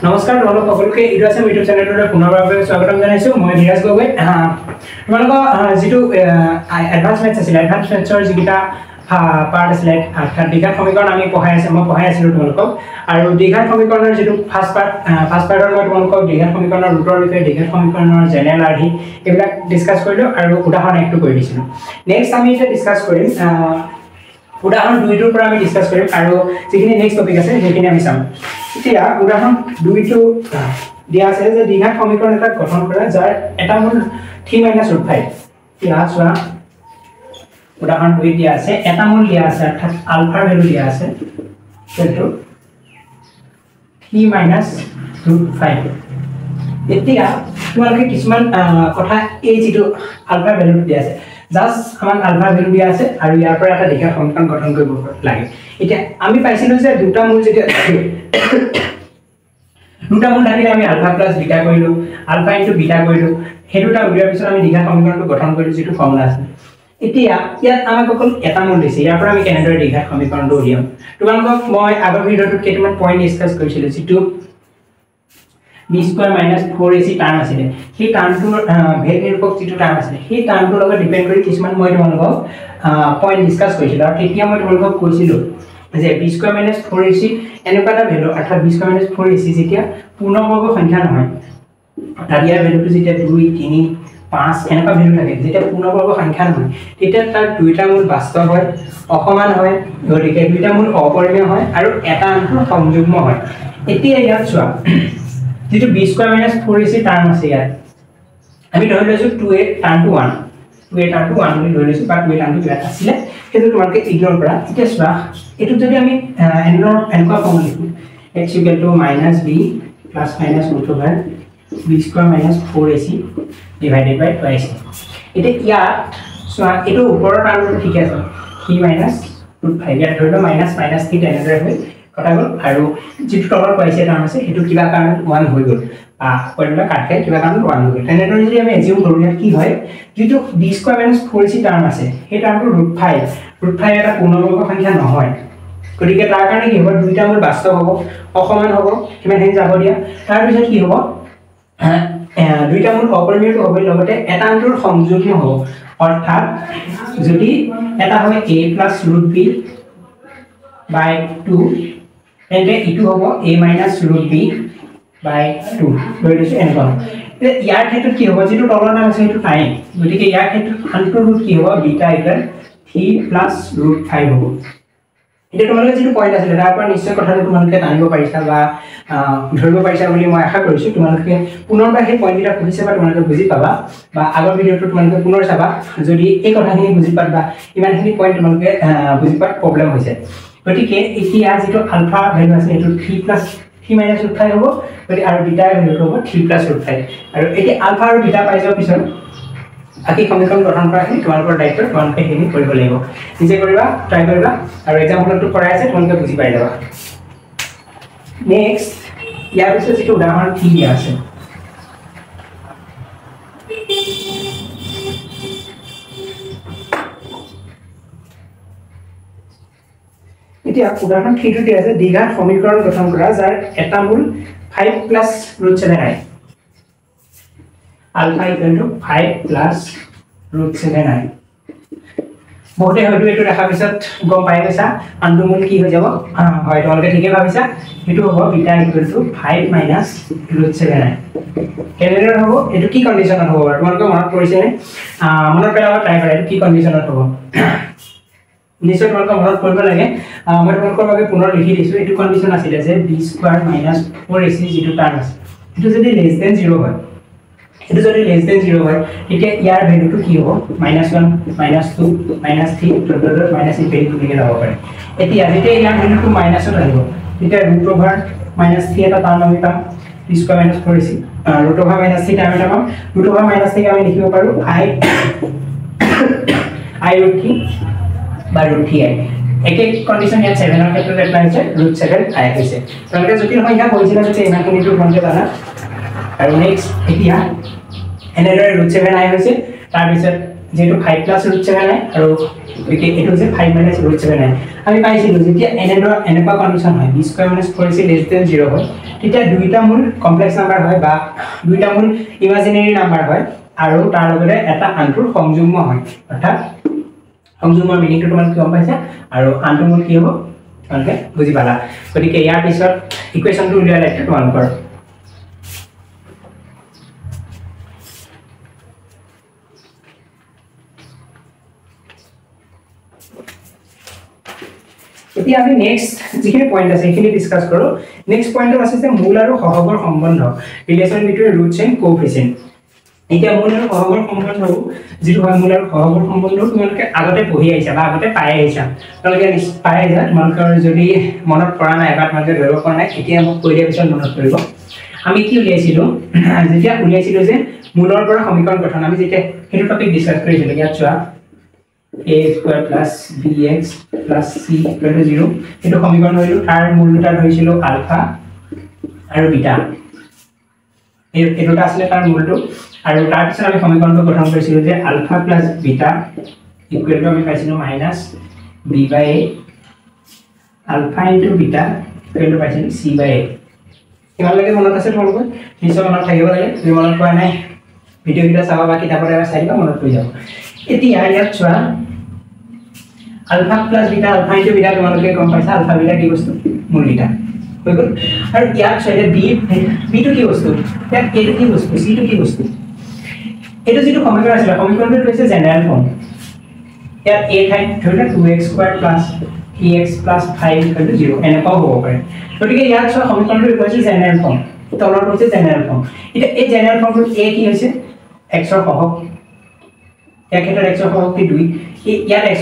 নমস্কাৰ তোমালোক সকলোকে ইউটিউব চেনেললৈ পুনৰবাৰ স্বাগতম জনাইছো মই ধীৰাজ গগৈ তোমালোক যেটো এডভান্স মেথছ আছিল এডভান্স মেথছৰ যিটা পাৰ্ট আছিল অৰ্থাৎ দ্বিঘাত সমীকৰণ আমি মই পঢ়াই আছিলো তোমালোকক আৰু দ্বিঘাত সমীকৰণৰ যেটো ফাৰ্স্ট পাৰ্টৰ মই তোমালোকক দ্বিঘাত সমীকৰণৰ ৰুটৰ বিষয়ে দ্বিঘাত সমীকৰণৰ জেনেৰেল আৰ্হি এইবিলাক ডিসকাস কৰিলো আৰু উদাহৰণ একটো কৰি দিছিলো নেক্সট আমি এটা ডিসকাস কৰিম উদাহৰণ 2 টোৰ পৰা আমি ডিসকাস কৰিম আৰু যিখিনি নেক্সট টপিক আছে সেইখিনি আমি চাম এতিয়া উদাহৰণ 2 টো দিয়া আছে যে দ্বিঘাত সমীকৰণ এটা গঠন কৰা যাৰ এটা মূল 3 - √5 এতিয়া চোৱা উদাহৰণ 2 দিয়া আছে এটা মূল দিয়া আছে অৰ্থাৎ আলফাৰ ভ্যালু দিয়া আছে সেইটো 3 - √5 এতিয়া তোমালোকে কিছুমান কথা এই যেটো আলফাৰ ভ্যালু দিয়া আছে জাস্ট আমাক আলফা ভ্যালু দিয়া আছে আৰু ইয়াৰ পৰা এটা দ্বিঘাত সমীকৰণ গঠন কৰিব লাগে এতিয়া আমি পাইছিলো যে দুটা মূল যেতিয়া দুটা মূল থাকিলে আমি আলফা প্লাস বিটা কৰিলো আলফা ইনটু বিটা কৰিলো হেতুটা উলিয়াৰ পিছত আমি দ্বিঘাত সমীকৰণটো গঠন কৰিলো যেটো ফৰ্মুলা আছে এতিয়া ইয়াত আমাক অকল এটা মূল দিছে ইয়াৰ পৰা আমি কেনেদৰে দ্বিঘাত সমীকৰণটো উলিয়াম তোমালোকক মই আগৰ ভিডিওটোত কেইটামান পইণ্ট ডিসকাস কৰিছিলো যেটো b স্কয়াৰ - 4ac টাৰ্ম আছে সেই টাৰ্মটোৰ ভেল নিৰূপক যেটো টাৰ্ম আছে সেই টাৰ্মটোৰ লগত ডিপেন্ড কৰি কিছুমান মই তোমালোকক পইণ্ট ডিসকাস কৰিছিলো আৰু তেতিয়া মই তোমালোকক কৈছিলো যে b স্কয়াৰ - 4ac এনেকুৱা এটা ভ্যালু অৰ্থাৎ b স্কয়াৰ - 4ac যেতিয়া পূৰ্ণবৰ্গ সংখ্যা নহয় তাৰ ইয়াৰ ভ্যালুটো যেতিয়া 2 3 5 এনেকুৱা ভ্যালু থাকে যেতিয়া পূৰ্ণবৰ্গ সংখ্যা নহয় তেতিয়া তাৰ দুইটা মূল বাস্তৱ হয় অসমান হয় গতিকে দুইটা মূল অপৰিমেয় হয় আৰু এটা আনটোৰ সংযুগ্ম হয় এতিয়া ইয়াত চোৱা যেটো b স্কয়াৰ - 4ac টাৰ্ম আছে ইয়াত আমি ধৰি লৈছো 2a term two 1 2a term two 1 বুলি ধৰি লৈছো বা 2a টাৰ্ম টু ইয়াত আছিল সেইটো তোমালোকে ইগনোৰ কৰা এতিয়া চোৱা এটো যদি আমি এনেকুৱা ফৰ্ম লিখো x = -b ± b square - 4ac divided by 2ac এতিয়া ইয়াত চোৱা এটো ওপৰৰ টাৰ্মটো ঠিক আছে 3 - √5 ইয়াত ধৰি লও - -3 তেনেদৰে হয় কথা গল আৰু যেটো তলৰ পাইছে টাৰ্ম আছে হেতু কিবা কাৰণত 1 হৈ গল পঢ়িলা কাটকে কিবা কাৰণত 1 হৈ গল তেনেদৰে যদি আমি এজিউম কৰো কি হয় যেটো b স্কয়াৰ - 4ac টাৰ্ম আছে সেই টাৰ্মটো √5 এটা পূৰ্ণবৰ্গ সংখ্যা নহয় গতিকে তাৰ কাৰণে কি হ'ব দুইটা মূল বাস্তৱ হ'ব অসমান হ'ব কিমানখিনি যাব দিয়া তাৰ পিছত কি হ'ব দুইটা মূল অপৰিমেয় হ'ব লগতে এটা আনটোৰ সংযুগ্ম হ'ব অৰ্থাৎ যদি এটা হয় a + √b / 2 এন্তে ইটো হ'ব a - √b / 2 লৈ লৈছো এনেকুৱা ইয়াৰ ক্ষেত্ৰত কি হ'ব যেটো তলৰ নাম আছে সেইটো টাইম গতিকে ইয়াৰ ক্ষেত্ৰত আনটো ৰুট কি হ'ব বিটা = 3 + √5 হ'ব এটা তোমালোকে যেটো পইণ্ট আছিল তাৰ পৰা নিশ্চয় কথাটো তোমালোকে জানিব পাৰিছা বা ধৰিব পাৰিছা বুলি মই আশা কৰিছো তোমালোকে পুনৰবাৰ সেই পইণ্টটা পঢ়িছে বা তোমালোকে বুজি পাবা বা আগৰ ভিডিওটো তোমালোকে পুনৰ চাবা যদি এই কথাখিনি বুজি পাবা ইমানখিনি পইণ্ট তোমালোকে বুজি পাত প্ৰবলেম হৈছে গতিকে এতিয়া যেটো আলফা ভ্যালু আছে এটো 3 + 3 - √5 হ'ব আৰু বিটাৰ ভ্যালুটো হ'ব 3 + √5 আৰু এতিয়া আলফা আৰু বিটা পাই যোৱাৰ পিছত আকি সমীকৰণ গঠন কৰা হে তোমালোকৰ দায়িত্ব তোমালোকে হেনি কৰিব লাগিব নিজে কৰিবা ট্ৰাই কৰিবা আৰু এক্সাম্পলটো কৰাই আছে তোমালোকে বুজি পাই যাবা নেক্সট ইয়াৰ পিছত যেটো উদাহৰণ 3 দিয়া আছে এতিয়া উদাহৰণ 3 টো দিয়া আছে দ্বিঘাত সমীকৰণ গঠন কৰা যাৰ এটা মূল 5 + √7i আলফা = 5 + √7i বহুতে হয়তো এটো দেখা পিছত গম পাই গৈছা আনটো মূল কি হৈ যাব হয় তোমালোকে ঠিকে ভাবিছা এটো হ'ব বিটা = 5 - √7i কেনেদৰে হ'ব এটো কি কন্ডিশনত হ'ব তোমালোকে মনত পৰিছে মনত পেলাব ট্ৰাই কৰা এটো কি কন্ডিশনত হ'ব নিশ্চয় তোমালোকে মনত কৰিব লাগে মই তোমালোকৰ বাবে পুনৰ লিখি দিছো এটো কন্ডিশন আছিল যে b স্কয়াৰ - 4ac যেটো টাৰ্ম আছে এটো যদি লেস দেন 0 হয় এটো যদি লেস দেন 0 হয় তেতিয়া ইয়াৰ ভ্যালুটো কি হ'ব -1 -2 -3 -ইনফিনিটি লৈকে যাব পাৰে এতিয়া যেতিয়া ইয়াৰ ভ্যালুটো মাইনাছত আহিব তেতিয়া √-3 এটা টাৰ্ম আমি পাম b স্কয়াৰ - 4ac √-3 টাৰ্ম এটা পাম √-3 আমি লিখিব পাৰো i √3 by √3i একে কন্ডিশন ইয়াত 7 এৰ ক্ষেত্ৰে এপ্লাই হৈছে √7i হৈছে তোমালোকে জটিল সংখ্যা কৰিছিলা যে ইমানখিনিটো মনতে জানা আৰু নেক্সট এতিয়া এনেদৰে √7i হৈছে তাৰ পিছত যেটো 5 প্লাস ৰুট 7 নাই আৰু এটো যে 5 মাইনাস ৰুট 7 নাই আমি পাইছিলো যেতিয়া এনেকুৱা কন্ডিশন হয় b square minus 4ac less than 0 হয় তেতিয়া দুইটা মূল কমপ্লেক্স নাম্বার হয় বা দুইটা মূল ইমাজিনাৰি নাম্বাৰ হয় আৰু তাৰ লগতে এটা আনটোৰ সংযুগ্ম হয় অৰ্থাৎ সংযুগ্মৰ মিনিংটো তোমাক গম পাইছা আৰু আনটো মূল কি হ'ব তোমালোকে বুজি পালা গতিকে ইয়াৰ পিছত ইকুৱেশ্যনটো উলিয়ালে তোমালোকৰ এতিয়া আমি নেক্সট যিখিনি পয়েন্ট আছে সেইখিনি ডিসকাস কৰো নেক্সট পয়েন্টত আছে যে মূল আৰু সহগৰ সম্বন্ধ ৰিলেশন বিটুইন ৰুটস এন্ড কোএফিচিয়েন্ট এতিয়া মূল আৰু সহগৰ সম্বন্ধ যিটো হয় মূল আৰু সহগৰ সম্বন্ধ তোমালোকে আগতে পঢ়ি আহিছা বা আগতে পাই আহিছা তোমালোকে পাই আহিছা তোমালোকৰ যদি মনত পৰা নাই এবাৰ তোমালোকে ধৰিব পৰা নাই এতিয়া মোক কৈ দিয়া পিছত মনত পৰিব আমি কি উলিয়াইছিলো যেতিয়া উলিয়াইছিলো যে মূলৰ পৰা সমীকৰণ গঠন আমি যেতিয়া সেইটো টপিক ডিসকাস কৰিছিলো ইয়াত চোৱা a square plus bx plus c equal to 0 এটো সমীকরণ হইলো তার মূল দুটা হইছিল আলফা আৰু বিটা এটোটা আসলে তাৰ মূলটো আৰু তাৰ পিছত আমি সমীকৰণটো গঠন কৰিছিলো যে alpha plus beta equal to আমি পাইছিলো minus b by a alpha into beta equal to পাইছিলো c by a কিমান লাগে মনত আছে তোমালোকৰ নিশ্চয় মনত থাকিব লাগে তুমি মনত কৰা নাই ভিডিও কিটা চাবা বা কিতাপত এবাৰ চাইবা মনত পৰি যাব এতিয়া ইয়াত চোৱা alpha plus beta alpha into beta তোমালোকে গম পাইছা আলফা বিটা কি বস্তু মূল বিটা হৈ গল আৰু ইয়াত চাইলে বি টু কি বস্তু ইয়াত এ টু কি বস্তু সি টু কি বস্তু এটো যেটো সমীকৰণ আছিল সমীকৰণটো হৈছে জেনাৰেল ফৰ্ম ইয়াত a ঠাইত ধৰিলে 2x² + 3x + 5 0 এনেকৈ হ'ব পাৰে গতিকে ইয়াত চোৱা সমীকৰণটো হৈছে জেনাৰেল ফৰ্ম তলৰ হৈছে জেনাৰেল ফৰ্ম এটা এই জেনাৰেল ফৰ্মটো a কি হৈছে x ৰ সহগ এক ক্ষেত্ৰত x ৰ সহগ কি 2 ইয়াত x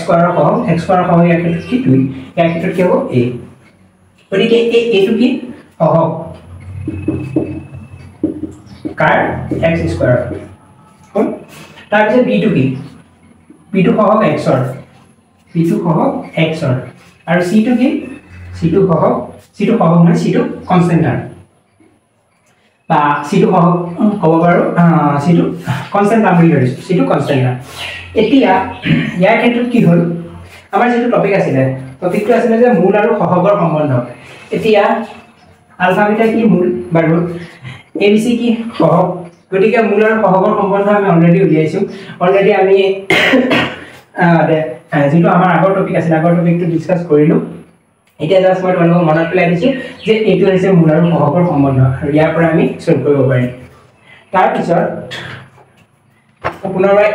স্কয়াৰৰ সহগ x স্কয়াৰৰ সহগ ইয়াত কি 2 ইয়াৰ ক্ষেত্ৰত কি হ'ব a গতিকে a টো কি সহগ কাৰ x স্কয়াৰ কোন তাৰ পিছত b টো কি b টো সহগ x ৰ b টো সহগ x ৰ আৰু c টো কি c টো সহগ নহয় c টো কনস্ট্যান্ট বা c টো সহগ ক'ব পাৰো c টো কনস্ট্যান্ট নাম বুলি ধৰিছো c টো কনস্ট্যান্ট এতিয়া ইয়াৰ ক্ষেত্ৰত কি হ'ল আমাৰ যেটো টপিক আছিল টপিকটো আছিল যে মূল আৰু সহগৰ সম্বন্ধ এতিয়া আলফা বিটা কি মূল বা ৰুট abc কি সহগ গতিকে মূল আৰু সহগৰ সম্বন্ধ আমি অলৰেডি উলিয়াইছো অলৰেডি আমি যেটো আমাৰ আগৰ টপিক আছিল আগৰ টপিকটো ডিসকাস কৰিলো এতিয়া জাস্ট মই তোমালোকক মনত পেলাই দিছো যে এটো হৈছে মূল আৰু সহগৰ সম্বন্ধ আৰু ইয়াৰ পৰা আমি সলভ কৰিব পাৰিম তাৰ পিছত পুনৰবাৰ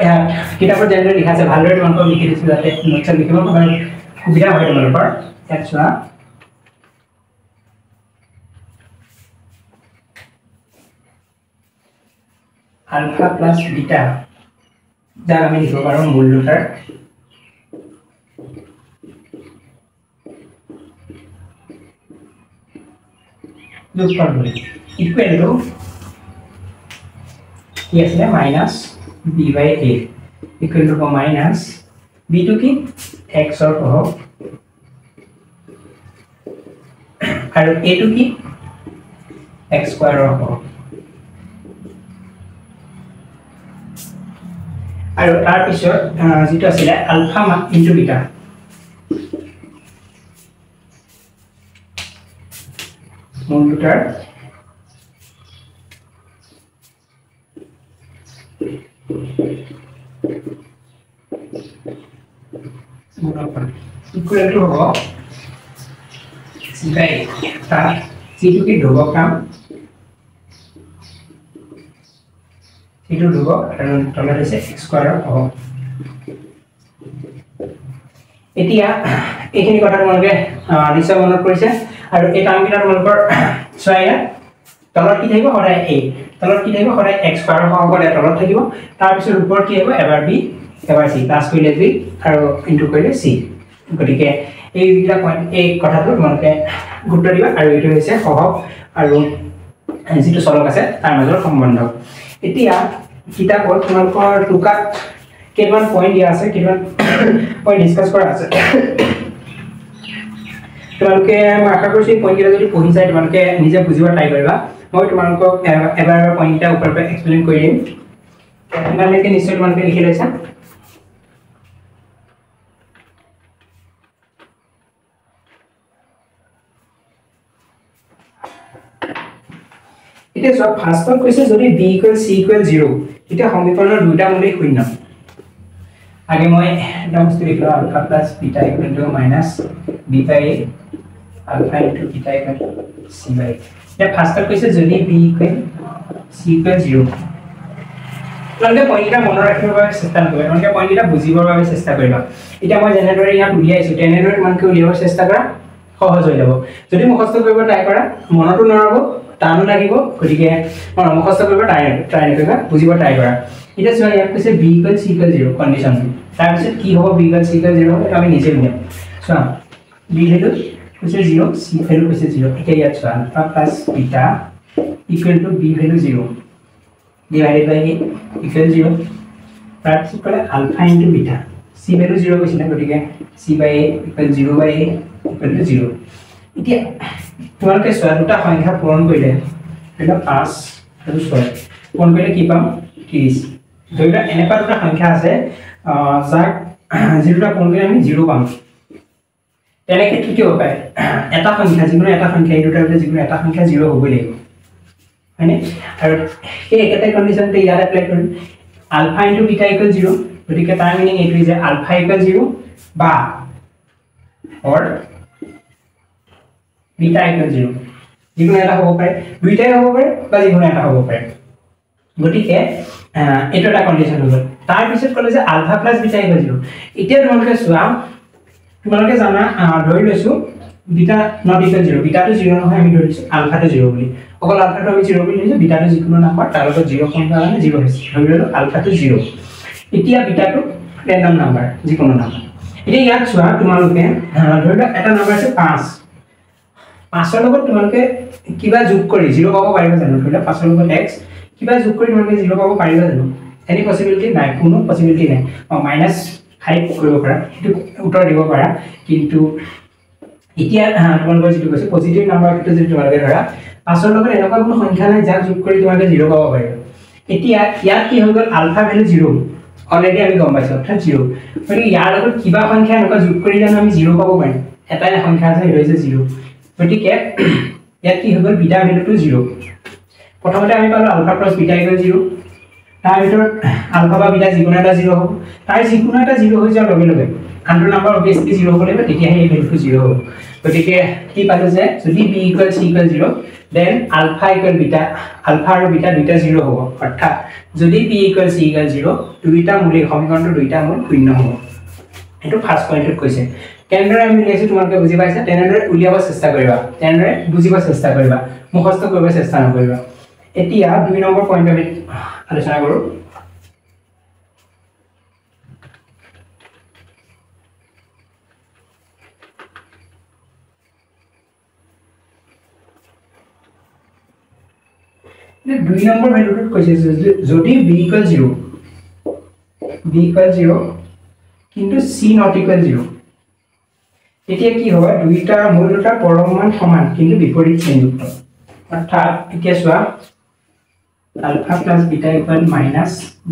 কিতাপত যেনে লিখা আছে ভালদৰে তোমালোকক লিখি দিছো যাতে নোটছ লিখিব পাৰি সুবিধা হয় তোমালোকৰ ইয়াত চোৱা আলফা প্লাস বিটা যাক আমি লিখিব পাৰো মূল দুটাৰ যোগফল ইকুৱেল টু কি আছে minus b by a equal to minus b টু কি x ৰ সহগ আৰু a টু কি x স্কয়াৰৰ সহগ আৰু তাৰ পিছত যেটো আছিল আলফা ইনটু বিটা মূল দুটাৰ ইকুৱেল টু হ'ব c by a c টু কি ধ্ৰুৱক কাম এটো দুব আৰু তলত আছে x স্কয়াৰৰ সহগ এতিয়া এইখিনি কথা তোমালোকে নিশ্চয় মনত কৰিছে আৰু এই টাৰ্মকিটা তোমালোকৰ ছয়া তলত কি থাকিব সদায় a তলত কি থাকিব সদায় x স্কয়াৰৰ সহগৰ তলত থাকিব তাৰ পিছত ওপৰত কি হ'ব এবাৰ b এবাৰ c প্লাস কৰিলে b আৰু ইনটু কৰিলে c গতিকে এই দুটা পইণ্ট এই কথাটো তোমালোকে গুৰুত্ব দিবা আৰু এইটো হৈছে সহগ আৰু যেটো চলক আছে তাৰ মাজৰ সম্বন্ধ এতিয়া কিতাপত তোমালোকৰ টুকাত কেইটামান পইণ্ট দিয়া আছে কেইটামান পইণ্ট ডিসকাস কৰা আছে তোমালোকে মই আশা কৰিছো এই পইণ্টকেইটা যদি পঢ়ি যায় তোমালোকে নিজে বুজিব ট্ৰাই কৰিবা মই তোমালোকক এবাৰ পইণ্টটা ওপৰৰ পৰা এক্সপ্লেইন কৰি দিম ইমানলৈকে নিশ্চয় তোমালোকে লিখি লৈছা এটা সব ফাৰ্স্টত কৈছে যদি b = c = 0 এটা সমীকৰণৰ দুটা মূলেই শূন্য আগে মই এটা বস্তু লিখলো alpha plus beta = minus beta a alpha into beta = c by এটা ফার্স্টত কৈছে যদি b = c = 0 তোমালোকে পইণ্টটা মনত ৰাখিবৰ বাবে চেষ্টা কৰিবা তোমালোকে পইণ্টটা বুজিবৰ বাবে চেষ্টা কৰিবা এটা মই জেনেৰেটৰ ইয়াত উলিয়াইছো জেনেৰেটৰ তোমালোকে উলিয়াবৰ চেষ্টা কৰা সহজ হৈ যাব যদি মুখস্থ কৰিব ট্ৰাই কৰা মনটো নৰব টানো লাগিব গতিকে মুখস্থ কৰিব ট্ৰাই নকৰিবা বুজিব ট্ৰাই কৰা এটা চোৱা ইয়াত কৈছে b = c = 0 কন্ডিশন তাৰ পিছত কি হ'ব b = c = 0 এটা আমি নিজে উলিয়াম চোৱা b ভ্যালু কৈছে 0 c ভ্যালু কৈছে 0 এতিয়া ইয়াত চোৱা alpha plus beta = b value 0 divided by a equal 0 practice kore alpha into beta c value 0 কৈছিল গতিকে c by a equal 0 by a equal to 0 এতিয়া তোমালোকে সোৱা দুটা সংখ্যা পূৰণ কৰিলে এটা 5 আৰু 6 পূৰণ কৰিলে কি পাম 30 দুটা এনেকুৱা দুটা সংখ্যা আছে যাক যেটা পূৰণ কৰিলে আমি 0 পাম তেনেকে কি হ'ব পাৰে এটা সংখ্যা যিকোনো এটা সংখ্যা এই দুটাৰ ভিতৰত যিকোনো এটা সংখ্যা 0 হ'ব লাগিব হয়নে আৰু এই একেটা কন্ডিশনতে ইয়াত এপ্লাই কৰিম আলফা ইনটু বিটা = 0 গতিকে তাৰ মিনিং এইটো যে আলফা = 0 বা অৰ বিটা = 0 যিকোনো এটা হ'ব পাৰে দুইটাই হ'ব পাৰে বা যিকোনো এটা হ'ব পাৰে গতিকে এটা এটা কন্ডিশন হ'ব তাৰ পিছত ক'লে যে আলফা প্লাস বিটা = 0 এতিয়া তোমালোকে চোৱা তোমালোকে জানা ধৰি লৈছো beta not equal 0 beta to 0 নহয় আমি ধৰিছো আলফা to 0 বুলি অকল আলফা to আমি 0 বুলি লৈছো বিটা to যিকোনো নাম্বাৰ তাৰ লগত 0 কোন কাৰণে 0 হৈছে ধৰি ললো আলফা to 0 এতিয়া বিটা to ৰেন্ডম নাম্বাৰ যিকোনো নাম্বাৰ এতিয়া ইয়াত চোৱা তোমালোকে ধৰি লও এটা নাম্বাৰ আছে 5 5 ৰ লগত তোমালোকে কিবা যোগ কৰি 0 পাব পাৰিবা জানো ধৰি লও 5 ৰ লগত x কিবা যোগ কৰি তোমালোকে 0 পাব পাৰিবা জানো এনি পসিবিলিটি নাই কোনো পসিবিলিটি নাই -5 কৰিব পাৰা এটো উত্তৰ দিব পাৰা কিন্তু এতিয়া তোমালোকৰ যেটো কৈছে পজিটিভ নাম্বাৰ কিটো যদি তোমালোকে ধৰা 5 ৰ লগত এনেকুৱা কোনো সংখ্যা নাই যাক যোগ কৰি তোমালোকে 0 পাব পাৰিবা এতিয়া ইয়াত কি হৈ গল আলফা ভ্যালু 0 অলৰেডি আমি গম পাইছো অৰ্থাৎ 0 মানে ইয়াৰ লগত কিবা সংখ্যা এনেকুৱা যোগ কৰি জানো আমি 0 পাব পাৰিম এটাই সংখ্যা আছে এটা হৈছে 0 গতিকে ইয়াত কি হৈ গল বিটা ভ্যালুটো 0 প্ৰথমতে আমি পালো আলফা প্লাস বিটা = 0 তাৰ ভিতৰত আলফা বা বিটা যিকোনো এটা 0 হ'ব তাৰ যিকোনো এটা 0 হৈ যোৱাৰ লগে লগে আনটো নাম্বাৰ অবিয়াসলি 0 হ'ব লাগিব তেতিয়া এই ভ্যালুটো 0 হ'ব গতিকে কি পালো যে যদি b = c = 0 then alpha = beta alpha আৰু beta দুইটা 0 হ'ব অৰ্থাৎ যদি b = c = 0 দুইটা মূল সমীকৰণটো দুইটা মূল শূন্য হ'ব এটো ফাৰ্স্ট পইণ্টত কৈছে কেনেদৰে আমি লিখিছো তোমালোকে বুজি পাইছা তেনেদৰে উলিয়াব চেষ্টা কৰিবা তেনেদৰে বুজিব চেষ্টা কৰিবা মুখস্থ কৰিব চেষ্টা নকৰিবা এতিয়া 2 নম্বৰ পইণ্ট আমি আলোচনা কৰো দুই নম্বৰ ভ্যালুটো কৈছে যদি b = 0 কিন্তু c not equal 0 এতিয়া কি হ'ব দুইটা মূল দুটা পৰম মান সমান কিন্তু বিপৰীত চিহ্নযুক্ত অৰ্থাৎ এতিয়া চোৱা alpha plus beta =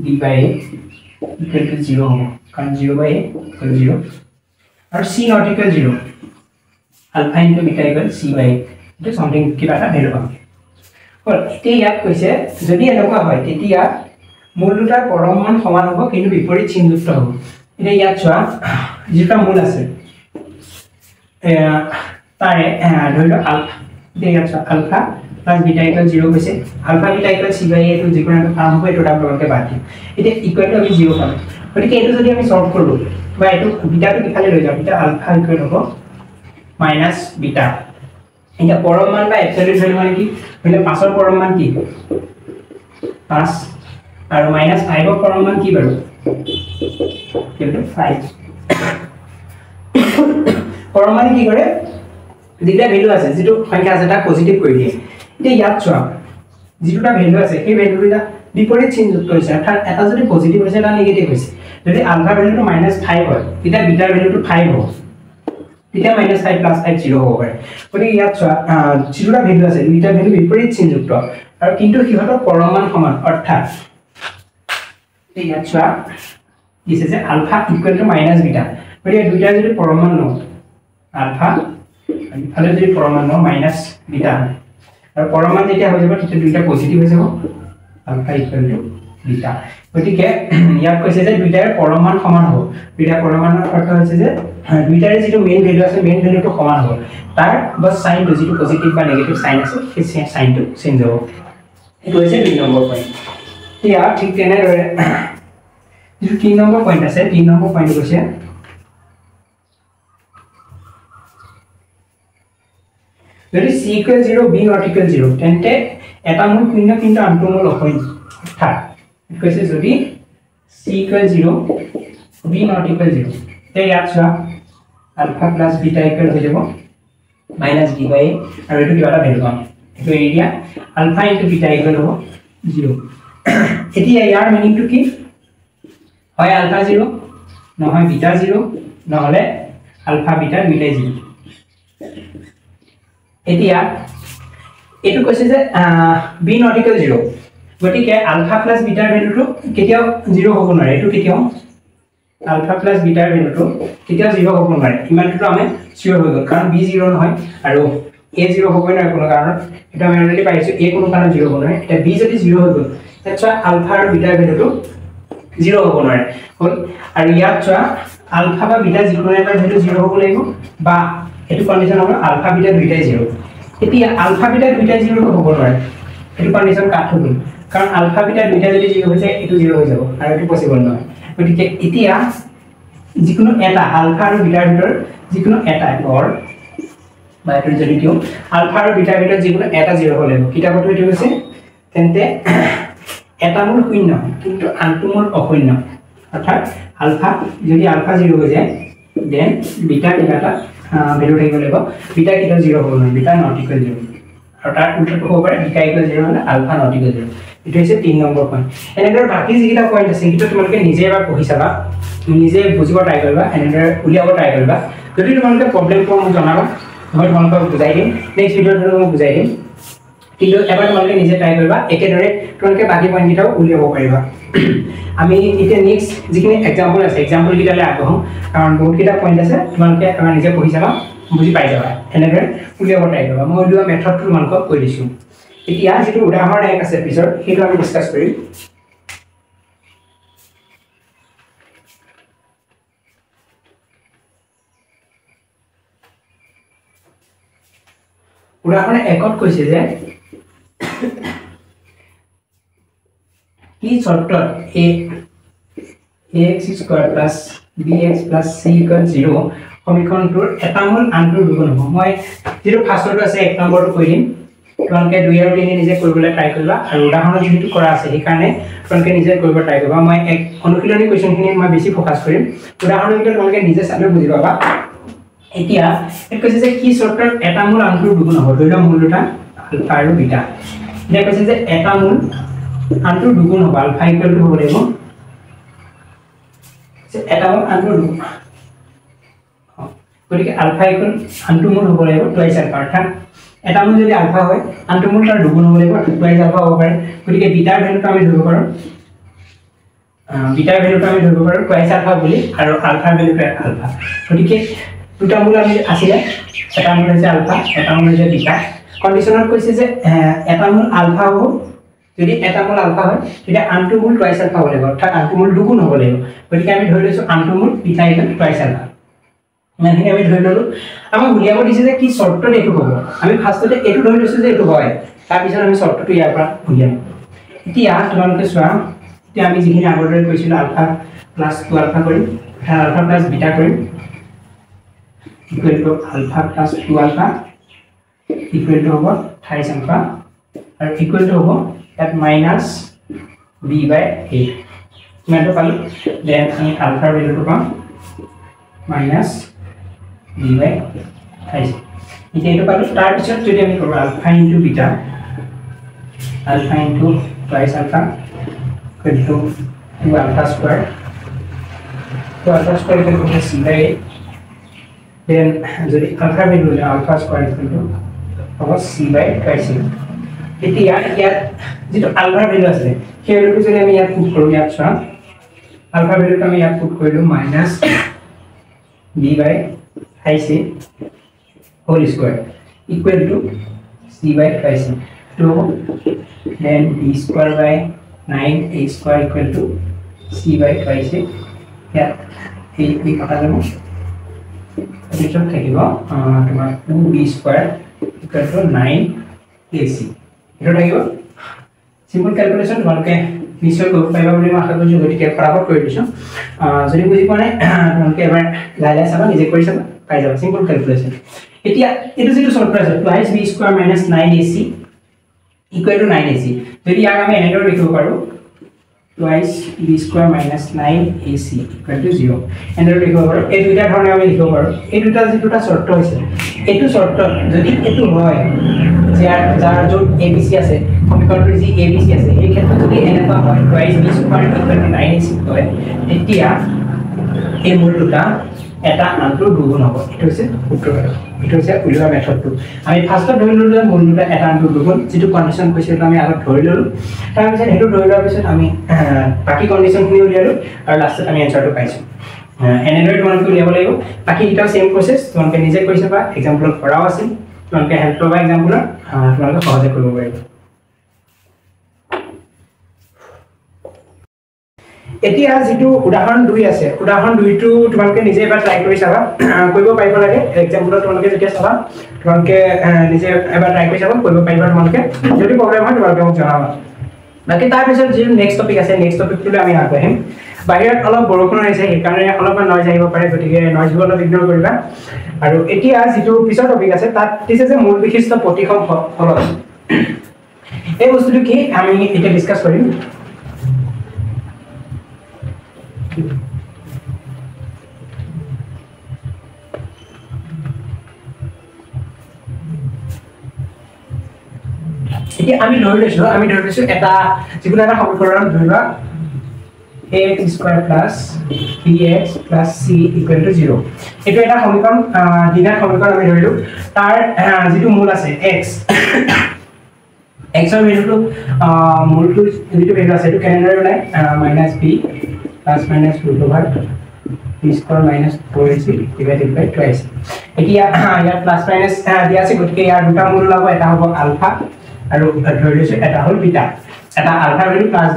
-b by a = 0 হ'ব কাৰণ 0 by a = 0 আৰু c not equal 0 alpha into beta = c by a এটা সামথিং কিবা এটা ভ্যালু পাম এতিয়া ইয়াত কৈছে যদি এনেকুৱা হয় তেতিয়া মূল দুটাৰ পৰম মান সমান হ'ব কিন্তু বিপৰীত চিহ্নযুক্ত হ'ব এতিয়া ইয়াত চোৱা যেটা মূল আছে তাৰে ধৰি লওক আলফা ইয়াত চোৱা আলফা প্লাস বিটা = 0 কৈছে ULFA beta = c by a টো যিকোনো এটা কাম হ'ব এটা আপোনালোকে বাদ দিম এতিয়া ইকুৱেলটো আমি 0 পাম গতিকে এইটো যদি আমি সলভ কৰো বা এইটো বিটাটো কিফালে লৈ যাম বিটা আলফা ইকুৱেল হ'ব মাইনাস বিটা এটা পৰম মান বা এবসলিউট ভ্যালু মানে কি হলে 5 ৰ পৰম মান কি 5 আৰু -5 ৰ পৰম মান কি বাৰু কিন্তু 5 পৰম মান কি কৰে দুটা ভ্যালু আছে যেটো সংখ্যা আছে এটা পজিটিভ কৰি দিয়ে এতিয়া ইয়াত চোৱা যেটা ভ্যালু আছে সেই ভ্যালুটা বিপৰীত চিহ্নযুক্ত হৈছে অৰ্থাৎ এটা যদি পজিটিভ হৈছে এটা নেগেটিভ হৈছে যদি আলফা ভ্যালুটো -5 হয় তেতিয়া বিটাৰ ভ্যালুটো 5 হ'ব এটা -5 + 5 0 হ'ব পাৰে গতিকে ইয়াত চোৱা যেটা ভ্যালু আছে দুইটা ভ্যালু বিপৰীত চিহ্নযুক্ত আৰু কিন্তু সিহঁতৰ পৰম মান সমান অৰ্থাৎ এই ইয়াত চোৱা দিছে যে alpha equal to minus beta গতিকে দুইটা যদি পৰমাণু লওঁ আলফা ইফালে যদি পৰমাণু লওঁ মাইনাছ বিটা আৰু পৰমাণু যেতিয়া হৈ যাব তেতিয়া দুইটা পজিটিভ হৈ যাব আলফা ইকুৱেল টু বিটা গতিকে ইয়াত কৈছে যে দুইটাৰ পৰমাণু সমান হ'ব দুইটা পৰমাণুৰ অৰ্থ হৈছে যে দুইটাৰে যিটো মেইন ভ্যালু আছে মেইন ভ্যালুটো সমান হ'ব তাৰ বস সাইনটো যিটো পজিটিভ বা নেগেটিভ সাইন আছে সেই সাইনটো চেঞ্জ হ'ব এইটো হৈছে 2 নম্বৰ পইণ্ট এতিয়া ঠিক তেনেদৰে যিটো 3 নম্বৰ পইণ্ট আছে 3 নম্বৰ পইণ্ট কৈছে যদি c equal 0 b not equal 0 তেন্তে এটা মূল শূন্য কিন্তু আনটো মূল অশূন্য অৰ্থাৎ কৈছে যদি c equal 0 b not equal 0 তে ইয়াত চোৱা আলফা প্লাস বিটা ইকুৱেল হৈ যাব মাইনাস d by a আৰু এটো কিবা এটা ভ্যালু পাম এটো এৰিয়া আলফা ইনটু বিটা ইকুৱেল হ'ব 0 এতিয়া ইয়াৰ মিনিংটো কি হয় আলফা 0 নহয় বিটা 0 নহলে আলফা বিটা মিলাই 0 এতিয়া এটো কৈছে যে b not equal 0 গতিকে আলফা প্লাস বিটাৰ ভ্যালুটো কেতিয়াও 0 হ'ব নোৱাৰে এটো কেতিয়াও আলফা প্লাস বিটাৰ ভ্যালুটো কেতিয়াও 0 হ'ব নোৱাৰে ইমানটো আমি সিওৰ হৈ গল কাৰণ b 0 নহয় আৰু a 0 হ'ব নোৱাৰে কোনো কাৰণত এটা আমি অলৰেডি পাইছো a কোনো কাৰণত 0 হ'ব নোৱাৰে এটা b যদি 0 হৈ গল তেতিয়া আলফা আৰু বিটাৰ ভ্যালুটো 0 হ'ব নোৱাৰে হল আৰু ইয়াত চোৱা আলফা বা বিটা যিকোনো এটা ভ্যালু 0 হ'ব লাগিব বা এটো কন্ডিশন হ'ব আলফা বিটা দুইটাই 0 এতিয়া আলফা বিটা দুইটাই 0 হ'ব নোৱাৰে এটো কন্ডিশন কাট হৈ গল কাৰণ আলফা বিটা দুইটা যদি 0 হৈ যায় এটো 0 হৈ যাব আৰু এটো পসিবল নহয় গতিকে এতিয়া যিকোনো এটা আলফা আৰু বিটাৰ ভিতৰ যিকোনো এটা অৰ বা এটো যদি দিও আলফা আৰু বিটাৰ ভিতৰ যিকোনো এটা 0 হ'ব লাগিব কিতাপত এটো হৈছে তেন্তে এটা মূল শূন্য কিন্তু আনটো মূল অশূন্য অৰ্থাৎ আলফা যদি আলফা 0 হৈ যায় দেন বিটা কিটা ভ্যালু থাকিব লাগিব বিটা কিটা 0 হ'ব নহয় বিটা নট ইকুৱেল 0 আৰু তাৰ উল্টো হ'ব পাৰে বিটা ইকুৱেল 0 মানে আলফা নট ইকুৱেল 0 এটো হৈছে 3 নম্বৰ পইণ্ট এনেদৰে বাকি যিকিটা পইণ্ট আছে কিন্তু তোমালোকে নিজে এবাৰ পঢ়ি চাবা নিজে বুজিব ট্ৰাই কৰিবা এনেদৰে উলিয়াব ট্ৰাই কৰিবা যদি তোমালোকে প্ৰবলেম পোৱা মোক জনাবা মই তোমালোকক বুজাই দিম নেক্সট ভিডিঅ'ত মই বুজাই দিম কিন্তু এবাৰ তোমালোকে নিজে ট্ৰাই কৰিবা একেদৰে তোমালোকে বাকি পইণ্ট কিটাও উলিয়াব পাৰিবা আমি এতিয়া নেক্সট যিখিনি এক্সাম্পল আছে এক্সাম্পল কিটালে আগবঢ়ো কাৰণ বহুত কিটা পইণ্ট আছে তোমালোকে এবাৰ নিজে পঢ়ি চাবা বুজি পাই যাবা এনেদৰে উলিয়াব ট্ৰাই কৰিবা মই উলিওৱা মেথডটো তোমালোকক কৈ দিছো এতিয়া যেটো উদাহৰণ এক আছে পিছৰ হেতু আমি ডিসকাস কৰিম উদাহৰণ একত কৈছে যে কি শৰ্তত ax square plus bx plus c 0 সমীকৰণটোৰ এটা মূল আনটোৰ দুগুণ হ'ব মই যেটো ফাৰ্ষ্টটো আছে এক নম্বৰটো কৈ দিম তোমালোকে 2 আৰু 3 নিজে কৰিবলৈ ট্ৰাই কৰিবা আৰু উদাহৰণ যেটো কৰা আছে সেই কাৰণে তোমালোকে নিজে কৰিব ট্ৰাই কৰিবা মই এক অনুশীলনী কোৱেশ্চনখিনি মই বেছি ফোকাস কৰিম উদাহৰণটো তোমালোকে নিজে চালে বুজি পাবা এতিয়া এক কৈছে যে কি শর্তত এটা মূল আনটোৰ দুগুণ হ'ব ধৰিলা মূল দুটা আলফা আৰু বিটা এটা কৈছে যে এটা মূল আনটোৰ দুগুণ হ'ব আলফা ইকুৱেল টু হ'ব লাগিব যে এটা মূল আনটোৰ দুগুণ গতিকে আলফা ইকুৱেল আনটো মূল হ'ব লাগিব টুৱাইছ আলফা অৰ্থাৎ এটা মূল যদি আলফা হয় আনটো মূল তাৰ দুগুণ হ'ব লাগিব টুৱাইছ আলফা হ'ব পাৰে গতিকে বিটাৰ ভ্যালুটো আমি ধৰিব পাৰো বিটাৰ ভ্যালুটো আমি ধৰিব পাৰো টুৱাইছ আলফা বুলি আৰু আলফাৰ ভ্যালুটো আলফা গতিকে দুটা মূল আমি আছিলে এটা মূল হৈছে আলফা এটা মূল হৈছে বিটা কন্ডিশনত কৈছে যে এটা মূল আলফা হ'ব যদি এটা মূল আলফা হয় তেতিয়া আনটো মূল টুৱাইছ আলফা হ'ব লাগিব অৰ্থাৎ আনটো মূল দুগুণ হ'ব লাগিব গতিকে আমি ধৰি লৈছো আনটো মূল বিটা ইকুৱেল টুৱাইছ আলফা মানে আমি ধৰি ললো আমাক উলিয়াব দিছে যে কি শৰ্তত এটো হ'ব আমি ফাৰ্ষ্টতে এটো ধৰি লৈছো যে এটো হয় তাৰ পিছত আমি শৰ্তটো ইয়াৰ পৰা উলিয়াম এতিয়া তোমালোকে চোৱা এতিয়া আমি যিখিনি আগতে কৈছিলো আলফা প্লাস 2 আলফা কৰিম আলফা প্লাস বিটা কৰিম equal to alpha plus 2 alpha equal to হ'ব 28 আলফা আৰু ইকুৱেল টু হ'ব তাত মাইনাস b বাই a কিমানটো পালো দেন আমি আলফাৰ ভ্যালুটো পাম মাইনাস b by 28 এতিয়া এটো পালো তাৰ পিছত যদি আমি কৰো alpha into beta alpha into twice alpha equal to 2 alpha square তো alpha square equal to c by a then যদি আলফা ভ্যালু হলে আলফা স্কয়ার ইকুৱেল টু হ'ব c by টুৱাইছ এতিয়া ইয়াত যেটো আলফা ভ্যালু আছে সেই ভ্যালুটো যদি আমি ইয়াত পুট কৰো ইয়াত চোৱা আলফা ভ্যালুটা আমি ইয়াত পুট কৰিলো minus b by ic whole square equal to c by ic to then b square by 9 a square equal to c by ic here এই কথা জানো এডিশন থাকিব তোমাৰ 2b square equal to 9 ac এটা থাকিব simple calculation তোমালোকে নিশ্চয় কৰিব পাৰিবা বুলি মই আশা কৰিছো গতিকে ফটাফট কৰি দিছো যদি বুজি পোৱা নাই তোমালোকে এবাৰ লাইলাই চাবা নিজে কৰি চাবা পাই যাবা সিম্পল ক্যালকুলেশন এতিয়া এটো যেটো সলভ কৰা আছে twice b square minus 9ac equal to 9ac যদি ইয়াক আমি এনেদৰে লিখিব পাৰো twice b square minus 9ac equal to 0 এনেদৰে লিখিব পাৰো এই দুইটা ধৰণে আমি লিখিব পাৰো এই দুটা যেটা শৰ্ত হৈছে এটো শৰ্ত যদি এটো হয় যাৰ যত abc আছে সমীকৰণটো যি abc আছে এই ক্ষেত্ৰত যদি এনেকুৱা হয় twice b square equal to 9ac হয় তেতিয়া এই মূল দুটা এটা আনটো দুগুণ হ'ব এটো হৈছে সূত্ৰ এটো হৈছে উলিওৱা মেথডটো আমি ফাৰ্ষ্টত ধৰি ললো মূল দুটা এটা আনটো দুগুণ যেটো কন্ডিশন কৈছিল আমি আগত ধৰি ললো তাৰ পিছত হেতু ধৰি লোৱাৰ পিছত আমি বাকি কন্ডিশনখিনি উলিয়ালো আৰু লাষ্টত আমি এনসাৰটো পাইছো এনেদৰে তোমালোকে উলিয়াব লাগিব বাকি এটা সেম প্ৰসেস তোমালোকে নিজে কৰি চাবা এক্সাম্পলত কৰাও আছে তোমালোকে হেল্প পাবা এক্সাম্পলত তোমালোকে সহজে কৰিব পাৰিবা এতিয়া যেটো উদাহৰণ 2 আছে উদাহৰণ 2 টো তোমালোকে নিজে এবাৰ ট্ৰাই কৰি চাবা কৰিব পাৰিব লাগে এক্সাম্পলত তোমালোকে যেতিয়া চাবা তোমালোকে নিজে এবাৰ ট্ৰাই কৰি চাবা কৰিব পাৰিবা তোমালোকে যদি প্ৰবলেম হয় তোমালোকে মোক জনাবা বাকি তাৰ পিছত যে নেক্সট টপিক আছে নেক্সট টপিকটো আমি আগবাঢ়িম বাহিৰত অলপ বৰষুণ হৈছে এই কাৰণে অলপমান নইজ আহিব পাৰে গতিকে নইজবোৰ অলপ ইগনোৰ কৰিবা আৰু এতিয়া যেটো পিছৰ টপিক আছে তাত দিছে যে মূল বিশিষ্ট প্ৰতিসম ফলক এই বস্তুটো কি আমি এটা ডিসকাস কৰিম এতিয়া আমি ধৰি লৈছো এটা যিকোনো এটা সমীকৰণ ধৰিবা ax square plus bx plus c equal to 0 এটো এটা সমীকৰণ দ্বিঘাত সমীকৰণ আমি ধৰিলো তাৰ যেটো মূল আছে x x ৰ ভ্যালুটো মূলটো যেটো ভ্যালু আছে এটো কেনেদৰে ওলাই -b plus minus root over b square minus 4ac divided by 2ac এতিয়া ইয়াৰ প্লাস মাইনাস দিয়া আছে গতিকে ইয়াৰ দুটা মূল লাভ এটা হ'ব আলফা আৰু ধৰি লৈছো এটা হ'ল বিটা এটা আলফা ভ্যালু প্লাস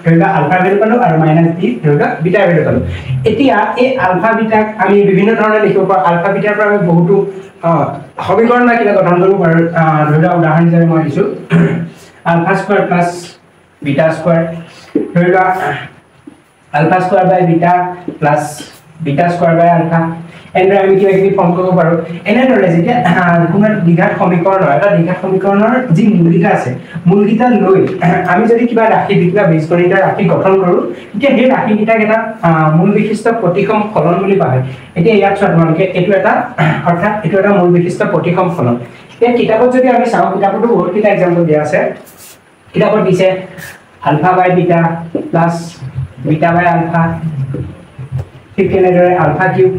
ধৰিবা আলফা ভ্যালু পালো আৰু মাইনাস b ধৰিবা বিটা ভ্যালু পালো এতিয়া এই আলফা বিটাক আমি বিভিন্ন ধৰণে লিখিব পাৰো আলফা বিটাৰ পৰা আমি বহুতো সমীকৰণ বা কিবা গঠন কৰিব পাৰো ধৰিবা উদাহৰণ হিচাপে মই দিছো alpha square plus beta square ধৰিবা alpha square by beta plus beta square by alpha and আমি কি কি ফর্ম কৰিব পাৰো এনেদৰে যেতিয়া কোনো দ্বিঘাত সমীকৰণ হয় এটা দ্বিঘাত সমীকৰণৰ যি মূলগিতা আছে মূলগিতা লৈ আমি যদি কিবা ৰাশি বিক্ৰিয়া বীজগণিত ৰাশি গঠন কৰো তেতিয়া সেই ৰাশিগিতাক এটা মূল বিশিষ্ট প্ৰতিসম ফলন বুলি কোৱা হয় এতিয়া ইয়াত চোৱা তোমালোকে এটো এটা অৰ্থাৎ এটো এটা মূল বিশিষ্ট প্ৰতিসম ফলন এই কিতাপত যদি আমি চাও কিতাপতো বহুত কিটা एग्जांपल দিয়া আছে কিতাপত দিছে alpha by beta plus beta by alpha ठीक है alpha cube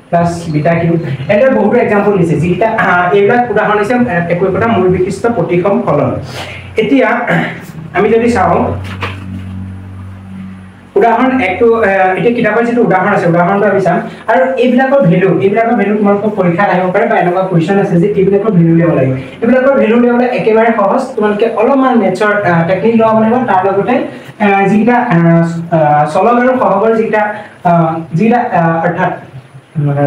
plus beta cube এটা বহুত एग्जांपल দিছে যেটা এইবিলাক উদাহৰণ আছে একোটা মূল বিশিষ্ট প্ৰতিসম ফলন এতিয়া আমি যদি চাও উদাহৰণ একটো এটা কিতাপৰ যেটো উদাহৰণ আছে উদাহৰণটো আমি চাম আৰু এইবিলাকৰ ভ্যালু তোমালোকৰ পৰীক্ষাত আহিব পাৰে বা এনেকুৱা কোৱেশ্চন আছে যে এইবিলাকৰ ভ্যালু লিখিব লাগে এইবিলাকৰ ভ্যালু লিখিবলৈ একেবাৰে সহজ তোমালোকে অলপমান মেথছৰ টেকনিক লগাব লাগিব তাৰ লগতে যিটা সলভ আৰু সহগৰ যিটা অৰ্থাৎ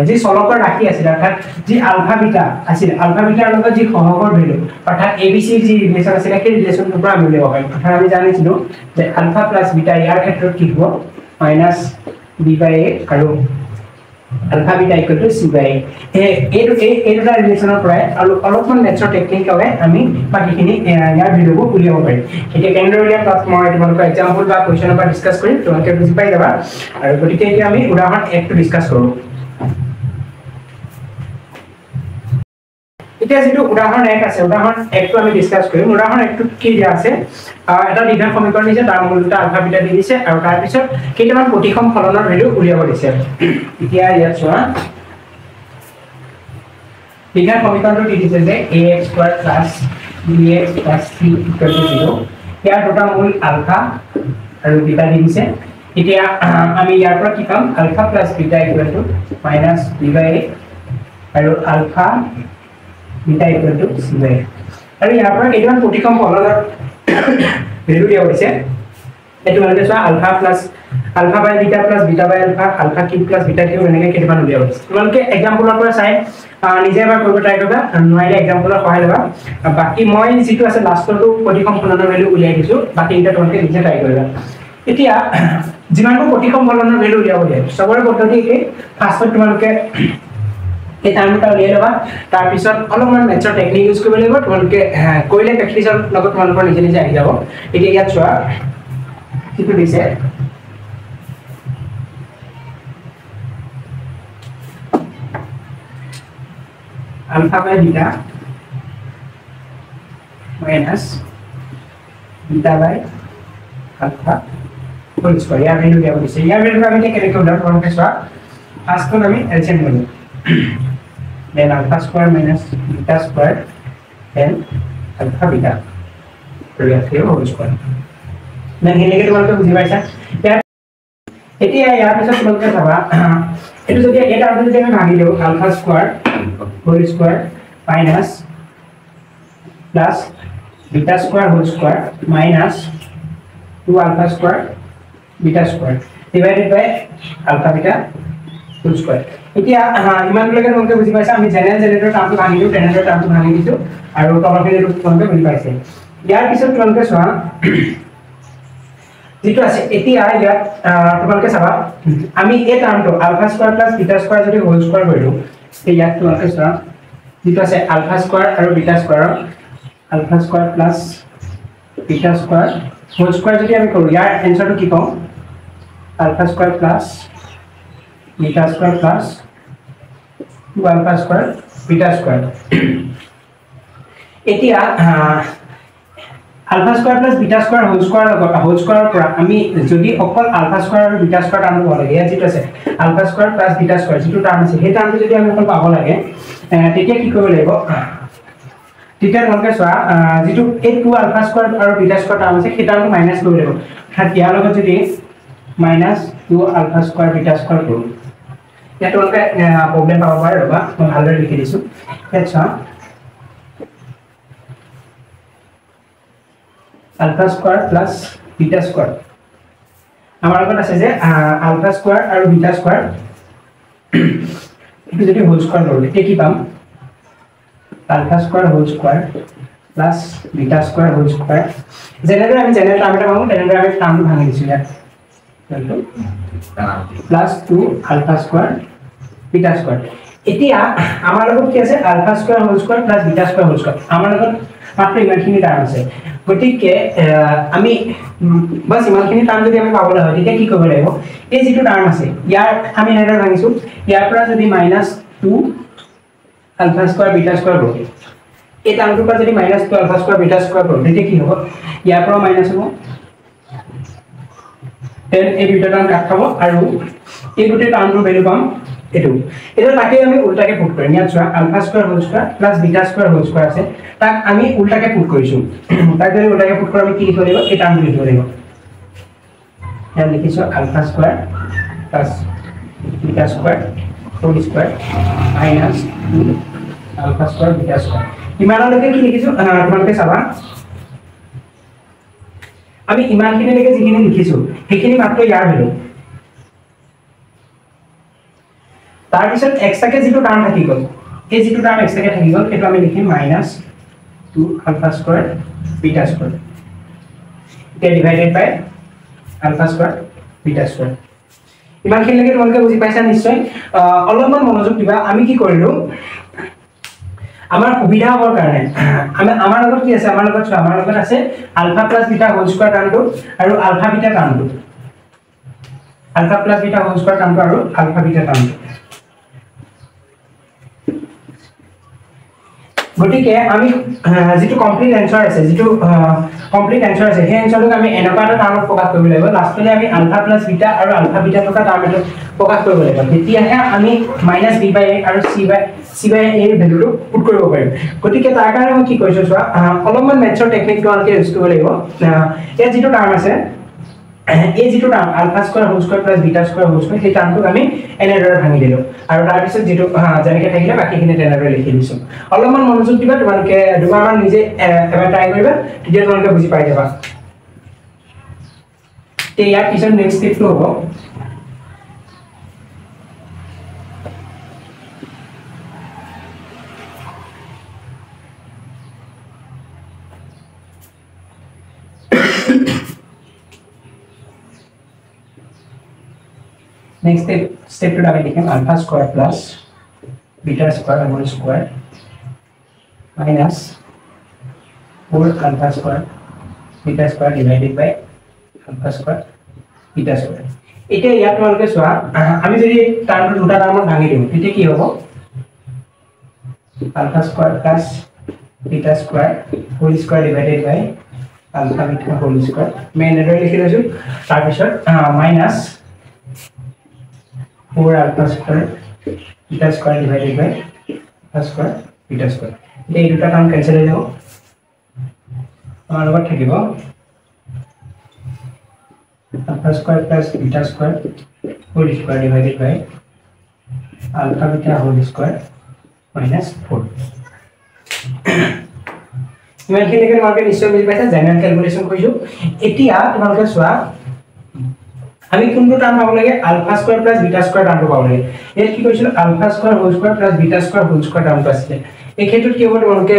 যি সলকৰ ৰাশি আছিল অৰ্থাৎ যি আলফা বিটা আছিল আলফা বিটাৰ লগত যি সহগৰ ভ্যালু অৰ্থাৎ abc যি ৰিলেচন আছিল সেই ৰিলেচনটোৰ পৰা আমি উলিয়াব পাৰিম অৰ্থাৎ আমি জানিছিলো যে আলফা প্লাস বিটা ইয়াৰ ক্ষেত্ৰত কি হ'ব -b/a আৰু alpha beta equal to c by এই দুটা ৰিলেচনৰ পৰা অলপমান মেথছৰ টেকনিক লগাই আমি বাকিখিনি ইয়াৰ ভিডিঅ'বোৰ উলিয়াব পাৰিম এতিয়া কেনেদৰে উলিয়াম তাত মই তোমালোকৰ एग्जांपल বা কোৱেশ্চনৰ পৰা ডিসকাস কৰিম তোমালোকে বুজি পাই যাবা আৰু গতিকে এতিয়া আমি উদাহৰণ 1 টো ডিসকাস কৰো এতিয়া যেটো উদাহৰণ 1 আছে উদাহৰণ 1 টো আমি ডিসকাস কৰিম উদাহৰণ 1 টো কি দিয়া আছে এটা দ্বিঘাত সমীকৰণ দিছে তাৰ মূল দুটা আলফা বিটা দি দিছে আৰু তাৰ পিছত কেইটামান প্ৰতিসম ফলনৰ ভ্যালু উলিয়াব দিছে এতিয়া ইয়াত চোৱা দ্বিঘাত সমীকৰণটো কি দিছে যে ax square bx c 0 ইয়াৰ দুটা মূল আলফা আৰু বিটা দি দিছে এতিয়া আমি ইয়াৰ পৰা কি পাম alpha plus beta equal to minus b by a আৰু alpha beta equal to c by a আৰু ইয়াৰ পৰা কেইটামান প্ৰতিসম ফলনৰ ভেলু দিয়া হৈছে এইটো মানে চোৱা alpha plus alpha by beta plus beta by alpha alpha cube plus beta cube এনেকৈ কেইটামান উলিয়াব হৈছে তোমালোকে এক্সাম্পলৰ পৰা চাই নিজে এবাৰ কৰিব ট্ৰাই কৰিবা নোৱাৰিলে এক্সাম্পলৰ সহায় ল'বা বাকী মই যিটো আছে লাষ্টৰটো প্ৰতিসম ফলনৰ ভেলু উলিয়াই দিছোঁ বাকী এটা তোমালোকে নিজে ট্ৰাই কৰিবা এতিয়া যিমানবোৰ প্ৰতিসম ফলনৰ ভেলু উলিয়াব দিয়ে চবৰে পদ্ধতি একেই ফাৰ্ষ্টত তোমালোকে এই টাৰ্মটা উলিয়াই ল'বা তাৰপিছত অলপমান মেথছৰ টেকনিক ইউজ কৰিব লাগিব তোমালোকে কৰিলে প্ৰেক্টিছৰ লগত তোমালোকৰ নিজে নিজে আহি যাব এতিয়া ইয়াত চোৱা কিটো দিছে alpha by beta minus beta by alpha whole square या वैल्यू क्या होगी या वैल्यू का हमने कैसे उधर कौन के स्वाप आज तो हमें एलसीएम लेंगे then alpha square minus beta square then alpha beta तो यह थे whole square मैं हिलने के तुम्हारे को बुझी पाया यार इतनी है यार पिछले तुम्हारे का सभा itu jadi এটা আমি যদি আমি ভাঙি দেব alpha square whole square minus plus beta square whole square minus 2 alpha square beta square divided by alpha beta whole square এতিয়া ইমান লৈকে তোমালোকে বুজি পাইছা আমি জেনাৰেল জেনাৰেটৰ টাৰ্মটো ভাঙি দিও জেনাৰেটৰ টাৰ্মটো ভাঙি দিছো আৰু তলৰখিনি তোমালোকে বুজি পাইছে ইয়াৰ পিছত তোমালোকে চোৱা যেটো আছে এতিয়া ইয়াত তোমালোকে চাবা আমি এই টাৰ্মটো alpha square plus beta square যদি হোল স্কয়াৰ কৰিলো তে ইয়াত তোমালোকে চোৱা যেটো আছে আলফা স্কয়াৰ আৰু beta square alpha square plus beta square whole square যদি আমি কৰো ইয়াৰ এনসাৰটো কি পাম alpha square plus beta square plus 2 alpha square beta square এতিয়া alpha square plus beta square whole square পৰা আমি যদি অকল alpha square আৰু beta square টাৰ্ম পাব লাগে যেটো আছে alpha square plus beta square যেটো টাৰ্ম আছে সেই টাৰ্মটো যদি আমি অকল পাব লাগে তেতিয়া কি কৰিব লাগিব তেতিয়া তোমালোকে চোৱা যেটো এই 2 alpha square আৰু beta square টাৰ্ম আছে সেই টাৰ্মটো মাইনাস কৰিব লাগিব অৰ্থাৎ ইয়াৰ লগত যদি minus 2 alpha square beta square কৰো ইয়াত তোমালোকে প্ৰবলেম পাব পাৰে ৰবা মই ভালদৰে লিখি দিছো আচ্ছা alpha square plus beta square আমাৰ লগত আছে যে alpha square আৰু beta square এটো যদি হোল স্কয়াৰ কৰো তে কি পাম alpha square whole square plus beta square whole square যেনেদৰে আমি জেনাৰেল টাৰ্মটা পাবো তেনেদৰে আমি টাৰ্মটো ভাঙি দিছো ইয়াত plus 2 alpha square beta square এতিয়া আমাৰ লগত কি আছে alpha square whole square plus beta square whole square আমাৰ লগত মাত্ৰ ইমানখিনি টাৰ্ম আছে গতিকে আমি বাস ইমানখিনি টাৰ্ম যদি আমি পাবলৈ হয় তেতিয়া কি কৰিব লাগিব এই যেটো টাৰ্ম আছে ইয়াৰ আমি এনেদৰে ভাঙিছো ইয়াৰ পৰা যদি -2 আলফা স্কয়াৰ বিটা স্কয়াৰ কৰো এই টাৰ্মটোৰ পৰা যদি -2 আলফা স্কয়াৰ বিটা স্কয়াৰ কৰো তেতিয়া কি হ'ব ইয়াৰ পৰা মাইনাস হ'ব দেন এই দুটা টাৰ্ম কাট খাব আৰু এই দুটা টাৰ্মৰ ভ্যালু পাম এটো এটা তাকে আমি উল্টাকে পুট কৰিম ইয়াত চোৱা alpha square whole square plus beta square whole square আছে তাক আমি উল্টাকে পুট কৰিছো তাক যদি উল্টাকে পুট কৰা আমি কি লিখিব লাগিব এই টাৰ্মটো লিখিব লাগিব ইয়াত লিখিছো alpha square plus beta square whole square minus 2 alpha square beta square ইমানলৈকে কি লিখিছো তোমালোকে চাবা আমি ইমানখিনিলৈকে যিখিনি লিখিছো সেইখিনি মাত্ৰ ইয়াৰ ভ্যালু তাৰ পিছত এক্সট্ৰাকে যেটো টাৰ্ম থাকি গল এই যেটো টাৰ্ম এক্সট্ৰাকে থাকি গল এটো আমি লিখিম -2 আলফা স্কয়াৰ বিটা স্কয়াৰ এটা divided by ULFA square beta square ইমানখিনিলৈকে তোমালোকে বুজি পাইছা নিশ্চয় অলপমান মনোযোগ দিবা আমি কি কৰিলো আমাৰ সুবিধা হবৰ কাৰণে আমাৰ লগত কি আছে আমাৰ লগত আছে alpha plus beta whole square টাৰ্মটো আৰু আলফা বিটা টাৰ্মটো alpha plus beta whole square টাৰ্মটো আৰু আলফা বিটা টাৰ্মটো গটিকে আমি যেটো কমপ্লিট আনসাৰ আছে সেই আনসাৰটো আমি এনেকুৱা এটা টাৰ্মত প্ৰকাশ কৰিব লাগিব লাষ্টলৈ আমি আলফা প্লাস বিটা আৰু আলফা বিটা থকা টাৰ্মটো প্ৰকাশ কৰিব লাগিব তেতিয়াহে আমি -b/a আৰু c/a এৰ ভ্যালুটো পুট কৰিব পাৰিম গটিকে তাৰ কাৰণে মই কি কৰিছো চোৱা অলপমান মেথছৰ টেকনিক তোমালোকে ইউজ কৰিব লাগিব ইয়াত যেটো টাৰ্ম আছে এই যেটো term alpha square whole square plus beta square whole square সেই টাৰ্মটো আমি এনেদৰে ভাঙি দিলো আৰু তাৰ পিছত যেটো যেনেকৈ থাকিলে বাকিখিনি তেনেদৰে লিখি দিছো অলপমান মনোযোগ দিবা তোমালোকে দুবাৰমান নিজে এবাৰ ট্ৰাই কৰিবা তেতিয়া তোমালোকে বুজি পাই যাবা তে ইয়াৰ পিছত নেক্সট স্টেপটো হ'ব next step to we become alpha square plus beta square whole square minus 4 alpha square beta square divided by alpha square beta square এটা ইয়াত তোমালোকে চোৱা আমি যদি টাৰ্মটো দুটা টাৰ্মত ভাঙি দিওঁ তেতিয়া কি হ'ব alpha square plus beta square whole square divided by alpha beta whole square main এৰে লিখি লৈছো তাৰ পিছত minus 4 alpha square beta square divided by alpha square beta square এই দুটা টার্ম ক্যান্সেল হৈ যাব আমাৰ লগত থাকিব alpha square plus beta square whole square divided by alpha beta whole square minus 4 ইমানখিনি লৈকে তোমালোকে নিশ্চয় বুজি পাইছা জেনাৰেল ক্যালকুলেশন কৰিছো এতিয়া তোমালোকে চোৱা আমি কোনটো টার্ম পাব লাগে alpha square plus beta square টার্মটো পাব লাগে এর কি কৈছিল alpha square whole square plus beta square whole square টার্মটো আছিল এই ক্ষেত্ৰত কি হ'ব তোমালোকে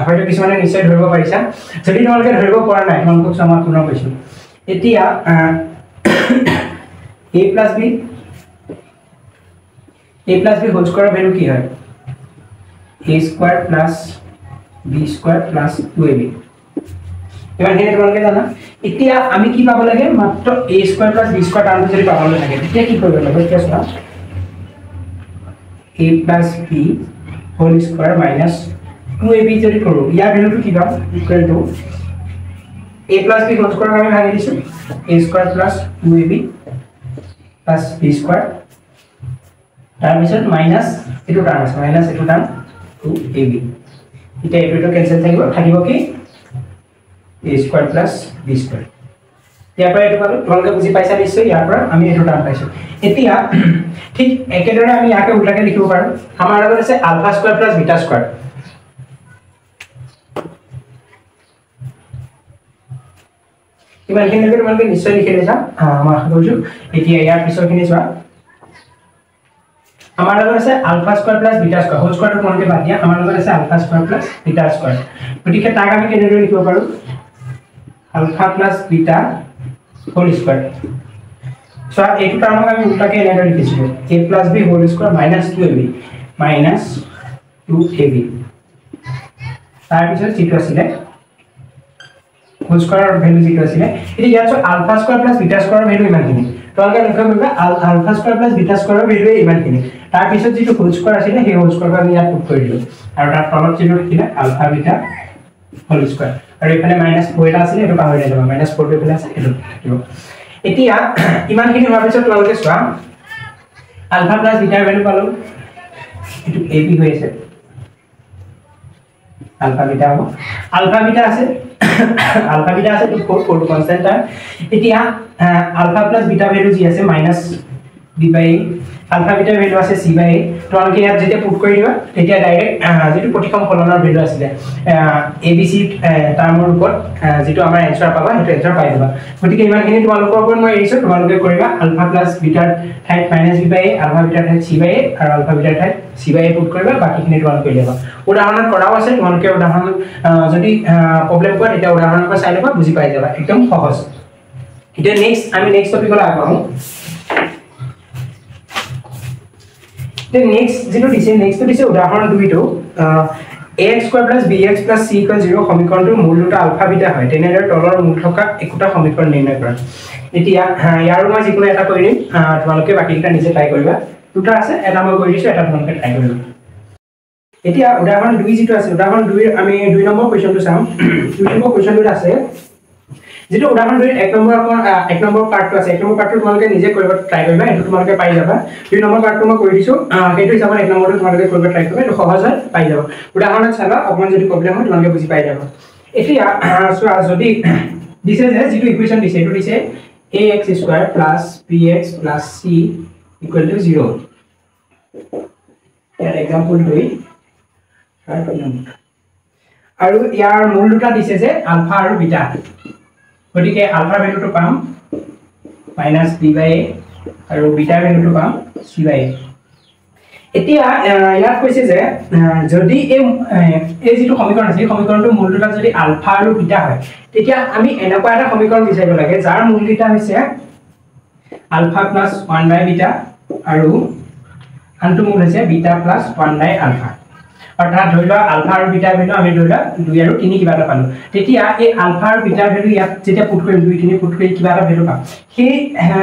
হয়তো কিছুমানে নিশ্চয় ধৰিব পাৰিছা যদি তোমালোকে ধৰিব পৰা নাই তোমালোকক সমাধান পুনৰ কৈছো এতিয়া a plus b whole square value কি হয় a square plus b square plus 2ab এবাৰ হেনে তোমালোকে জানা এতিয়া আমি কি পাব লাগে মাত্ৰ a square plus b square টাৰ্মটো যদি পাবলৈ থাকে তেতিয়া কি কৰিব লাগে এতিয়া চোৱা a plus b whole square minus 2ab যদি কৰো ইয়াৰ ভ্যালুটো কি পাম equal to a plus b whole square আমি ভাঙি দিছো a square plus 2ab plus b square তাৰ পিছত মাইনাস এটো টাৰ্ম আছে মাইনাস এটো টাৰ্ম 2ab এতিয়া এটো কেনসেল থাকিব কি a square plus b square ইয়াৰ পৰা এটো পালো তোমালোকে বুজি পাইছা নিশ্চয় ইয়াৰ পৰা আমি এটো টাৰ্ম পাইছো এতিয়া ঠিক একেদৰে আমি ইয়াকে উল্টাকে লিখিব পাৰো আমাৰ লগত আছে alpha square plus beta square ইমানখিনি লৈকে তোমালোকে নিশ্চয় লিখি লৈছা মই আশা কৰিছো এতিয়া ইয়াৰ পিছৰখিনি চোৱা আমাৰ লগত আছে alpha square plus beta square whole স্কয়াৰটো তোমালোকে বাদ দিয়া আমাৰ লগত আছে alpha square plus beta square গতিকে তাক আমি কেনেদৰে লিখিব পাৰো alpha plus beta whole square so এইটো টাৰ্ম আমি উল্টাকে এনেদৰে লিখিছো a plus b whole square minus 2ab minus 2ab তাৰ পিছত যেটো আছিল whole square ভ্যালু যেটো আছিল এটা ইয়াত alpha square plus beta square value ইমানখিনি তোমালোকে লক্ষ্য কৰিবা alpha square plus beta square value ইমানখিনি তাৰ পিছত যেটো whole square আছিল সেই whole square আমি ইয়াত পুট কৰি দিলো আৰু তাৰ তলত যেটো আছিল alpha beta whole square আৰু এখানে -4 এটা আছে এটো পাহৰি যাবা -4 টো এফালে আছে এটো থাকিব এতিয়া ইমানখিনি হোৱাৰ পিছত তোমালোকে চোৱা আলফা প্লাস বিটাৰ ভ্যালু পালো এটো ab হৈ আছে আলফা বিটা হ'ব আলফা বিটা আছে তো 4 কনস্ট্যান্ট আছে এতিয়া আলফা প্লাস বিটা ভ্যালু যি আছে -b বাই alpha beta ভ্যালু আছে c বাই তোমালোকে ইয়াত যেতিয়া পুট কৰি দিবা তেতিয়া ডাইৰেক্ট যেটো প্ৰতিসম ফলনৰ ভ্যালু আছিল abc টাৰ্মৰ ওপৰত যেটো আমাৰ এনসাৰ পাবা হেতু এনসাৰ পাই দিবা গতিকে ইমানখিনি তোমালোকৰ ওপৰত মই এৰিছো তোমালোকে কৰিবা আলফা প্লাস বিটাৰ ঠাইত -b বাই আলফা বিটাৰ ঠাইত c বাই আৰু আলফা বিটাৰ ঠাইত c বাই পুট কৰিবা বাকিখিনি তোমালোকে লিখবা উদাহৰণত কৰাও আছে তোমালোকে উদাহৰণ যদি প্ৰবলেম পোৱা তেতিয়া উদাহৰণৰ পৰা চাই লবা বুজি পাই যাবা একদম সহজ এতিয়া আমি নেক্সট টপিকলৈ আগবাঢ়ো The next দিছে উদাহৰণ 2 টো ax square plus bx plus c equals 0 সমীকৰণটো মূল দুটা আলফা বিটা হয় তেনেদৰে তলৰ মূল থকা একোটা সমীকৰণ নিৰ্ণয় কৰা এতিয়া ইয়াৰ মই যিকোনো এটা কৰি দিম তোমালোকে বাকিটা নিজে ট্ৰাই কৰিবা দুটা আছে এটা মই কৰি দিছো এটা তোমালোকে ট্ৰাই কৰিবা এতিয়া উদাহৰণ 2 যিটো আছে উদাহৰণ 2 আমি 2 নম্বৰ কোৱেশ্চনটো চাম 2 নম্বৰ কোৱেশ্চনটো আছে যেটো উদাহৰণ 2 এক নম্বৰ পাৰ্টটো আছে এক নম্বৰ পাৰ্টটো তোমালোকে নিজে কৰিব ট্ৰাই কৰিবা এটো তোমালোকে পাই যাবা 2 নম্বৰ পাৰ্টটো মই কৰি দিছো সেইটো হিচাপত এক নম্বৰটো তোমালোকে কৰিব ট্ৰাই কৰিবা এটো সহজ হয় পাই যাবা উদাহৰণত চাবা অকমান যদি প্ৰবলেম হয় তোমালোকে বুজি পাই যাবা এতিয়া চোৱা যদি দিছে যে যেটো ইকুৱেশ্যন দিছে এটো দিছে ax square plus bx plus c equal to 0 year example 2 আৰু ইয়াৰ মূল দুটা দিছে যে আলফা আৰু বিটা গতিকে আলফাৰ ভ্যালুটো পাম -b/a আৰু বিটাৰ ভ্যালুটো পাম c/a এতিয়া ইয়াত কৈছে যে যদি এই যেটো সমীকৰণ আছে এই সমীকৰণটো মূল দুটা যদি আলফা আৰু বিটা হয় তেতিয়া আমি এনেকুৱা এটা সমীকৰণ বিচাৰিব লাগে যাৰ মূল দুটা হৈছে আলফা প্লাস 1 বিটা আৰু আনটো মূল হৈছে বিটা প্লাস 1 আলফা অৰ্থাৎ ধৰি লোৱা আলফা আৰু বিটা ভ্যালু আমি ধৰি লোৱা 2 আৰু 3 কিবা এটা পালো তেতিয়া এই আলফা আৰু বিটা ভ্যালু ইয়াত যেতিয়া পুট কৰিম 2 3 পুট কৰি কিবা এটা ভ্যালু পাম সেই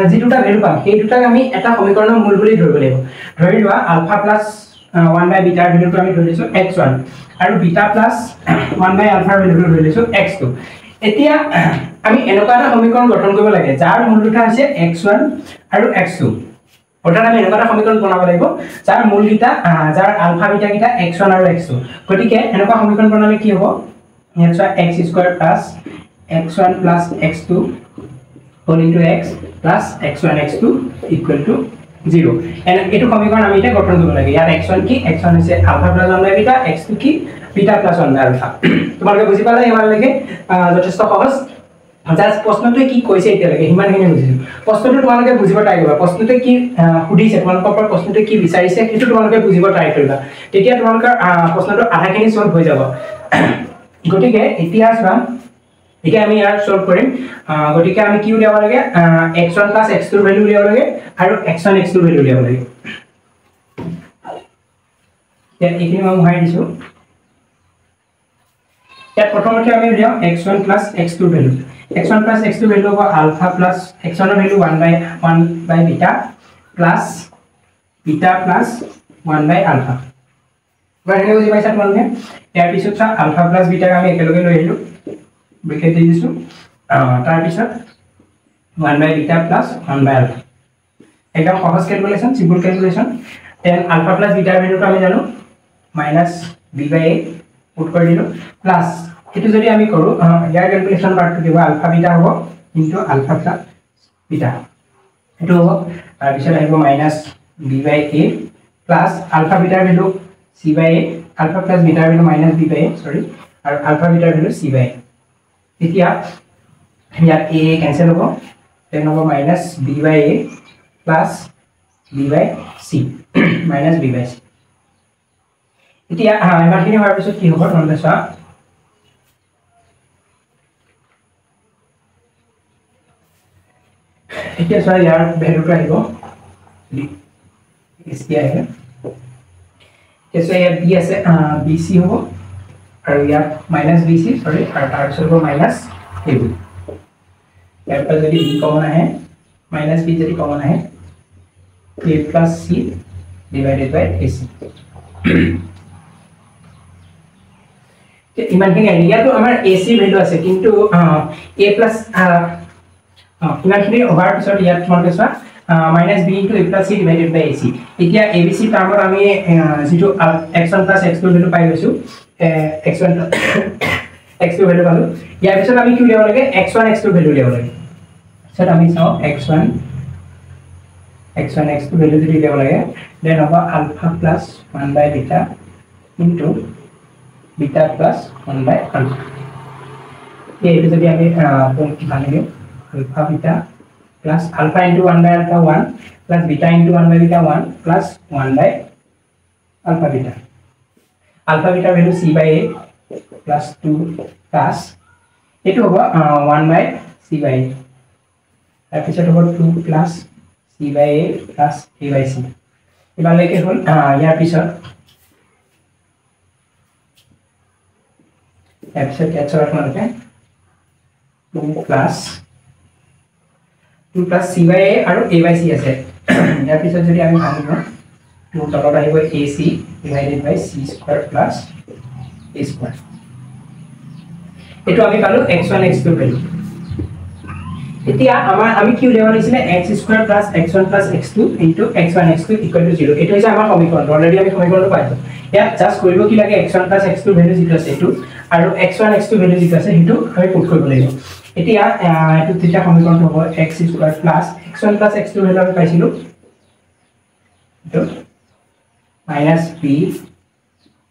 যি দুটা ভ্যালু পাম সেই দুটাক আমি এটা সমীকৰণৰ মূল বুলি ধৰিব লাগিব ধৰি লোৱা আলফা প্লাস 1 বিটাৰ ভ্যালুটো আমি ধৰি লৈছো x1 আৰু বিটা প্লাস 1 আলফাৰ ভ্যালুটো ধৰি লৈছো x2 এতিয়া আমি এনেকুৱা এটা সমীকৰণ গঠন কৰিব লাগে যাৰ মূল দুটা হৈছে x1 আৰু x2 অৰ্থাৎ আমি এনেকুৱা এটা সমীকৰণ বনাব লাগিব যাৰ মূল দুটা যাৰ আলফা বিটা কিটা x1 আৰু x2 গতিকে এনেকুৱা সমীকৰণ বনালে কি হ'ব ইয়াত x² x1 x2 whole into x plus x1 x2 equal to 0 and এটো সমীকৰণ আমি এটা গঠন কৰিব লাগে ইয়াত x1 কি x1 হৈছে আলফা প্লাস 1 বিটা x2 কি বিটা প্লাস 1 আলফা তোমালোকে বুজি পালা এবাৰ লাগে যথেষ্ট সহজ জাস্ট প্ৰশ্নটো কি কৈছে এতিয়া লাগে হিমানখিনি বুজিছো প্ৰশ্নটো তোমালোকে বুজিব ট্ৰাই কৰিবা প্ৰশ্নটো কি সুধিছে তোমালোকৰ পৰা প্ৰশ্নটো কি বিচাৰিছে সেইটো তোমালোকে বুজিব ট্ৰাই কৰিবা তেতিয়া তোমালোকৰ প্ৰশ্নটো আধাখিনি সলভ হৈ যাব গতিকে এতিয়া চাম এতিয়া আমি ইয়াৰ সলভ কৰিম গতিকে আমি কি উলিয়াব লাগে x1 x2 ৰ ভ্যালু উলিয়াব লাগে আৰু x1 x2 ৰ ভ্যালু উলিয়াব লাগে এতিয়া এইখিনি মই উহাই দিছো ইয়াত প্ৰথমতে আমি উলিয়াম x1 x2 ৰ ভ্যালু x1 x2 ভ্যালু হ'ব আলফা প্লাস x1 ৰ value 1 beta plus beta plus 1 alpha বাহিৰে বুজি পাইছা তোমালোকে ইয়াৰ পিছত আলফা প্লাস বিটা আমি একেলগে লৈ আহিলো ব্ৰেকেট দি দিছো তাৰ পিছত 1 বিটা প্লাস 1 আলফা একদম সহজ calculation simple calculation then alpha plus বিটাৰ ভ্যালুটো আমি জানো -b/a পুট কৰি দিলো প্লাস এটো যদি আমি কৰো ইয়াৰ ক্যালকুলেশন পাৰ্টটো দিব আলফা বিটা হ'ব ইনটু আলফা প্লাস বিটা এটো হ'ব তাৰ পিছত আহিব -b/a প্লাস আলফা বিটাৰ ভ্যালু c/a আলফা প্লাস বিটাৰ ভ্যালু -b/a সৰি আৰু আলফা বিটাৰ ভ্যালু c/a এতিয়া ইয়াত a ক্যান্সেল হ'ব দেন হ'ব -b/a প্লাস b/c -b/c এতিয়া ইমানখিনি হোৱাৰ পিছত কি হ'ব তোমালোকে চোৱা এতিয়া চোৱা ইয়াৰ ভ্যালুটো আহিব এসি আহিব এসে ইয়াত b আছে bc হ'ব আৰু ইয়াত -bc সৰি আৰু তাৰ পিছত হ'ব -ab ইয়াৰ পৰা যদি b কমন আহে -b যদি কমন আহে a plus c divided by ac ইমানখিনি ইয়াতো আমাৰ ac ভ্যালু আছে কিন্তু a plus ইমানখিনি ওভাৰ পিছত ইয়াত তোমালোকে চোৱা -b into a plus c divided by ac এতিয়া abc টাৰ্মত আমি যেটো x1 x2 ভ্যালু পাই গৈছো x1 x2 ভ্যালু পালো ইয়াৰ পিছত আমি কি উলিয়াব লাগে x1 x2 ভ্যালু উলিয়াব লাগে সো আমি চাও x1 x2 ভ্যালু যদি উলিয়াব লাগে দেন হ'ব alpha plus 1 beta into beta plus 1 alpha এই যদি আমি পয়েন্ট বানিয়ে দিও alpha beta plus alpha into 1 alpha 1 plus beta into 1 beta 1 plus 1 alpha beta value c/a plus 2 plus eto hobo 1 c/a তাৰ পিছত হ'ব 2 plus c/a plus a/c এবাৰ লৈকে হ'ল ইয়াৰ পিছত এছৰ তোমালোকে 2 plus c/a আৰু a/c আছে ইয়াৰ পিছত যদি আমি ভাঙিব 2 তলত আহিব ac divided by c² plus a² এটো আমি পালো x1 x2 ভ্যালু এতিয়া আমি কি উলিয়াব লাগিছিলে x² plus x1 plus x2 into x1 x2 equal to 0 এটো হৈছে আমাৰ সমীকৰণ অলৰেডি আমি সমীকৰণটো পাইছো ইয়াত জাস্ট কৰিব কি লাগে x1 plus x2 ভ্যালু যেটো আছে এটো আৰু x1 x2 ভ্যালু যেটো আছে হেতু আমি পুট কৰিব লাগিব এতিয়া এটো তিটা সমীকৰণ হ'ব x² plus x1 plus x2 হলে আমি পাইছিলো তো মাইনাস b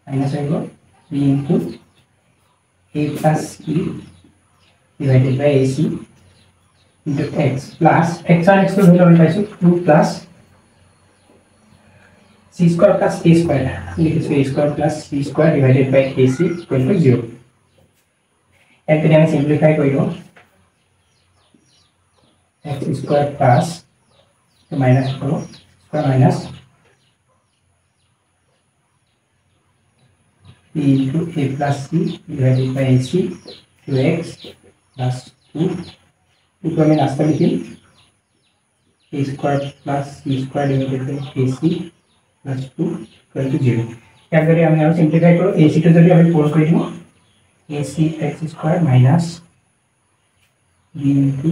মাইনাস আহিব b into a plus c divided by ac into x plus x1 x2 হলে আমি পাইছো 2 plus c square plus a square লিখিছো a square plus c square divided by ac equal to 0 এতে আমি simplify করিব x square plus minus 4 square minus b into a plus c divided by ac to x plus 2 equal to minus 13 a square plus c square divided by ac plus 2 equal to 0 এবারে আমি আর simplify করব ac টো যদি আমি put করি দিব ac x square minus b into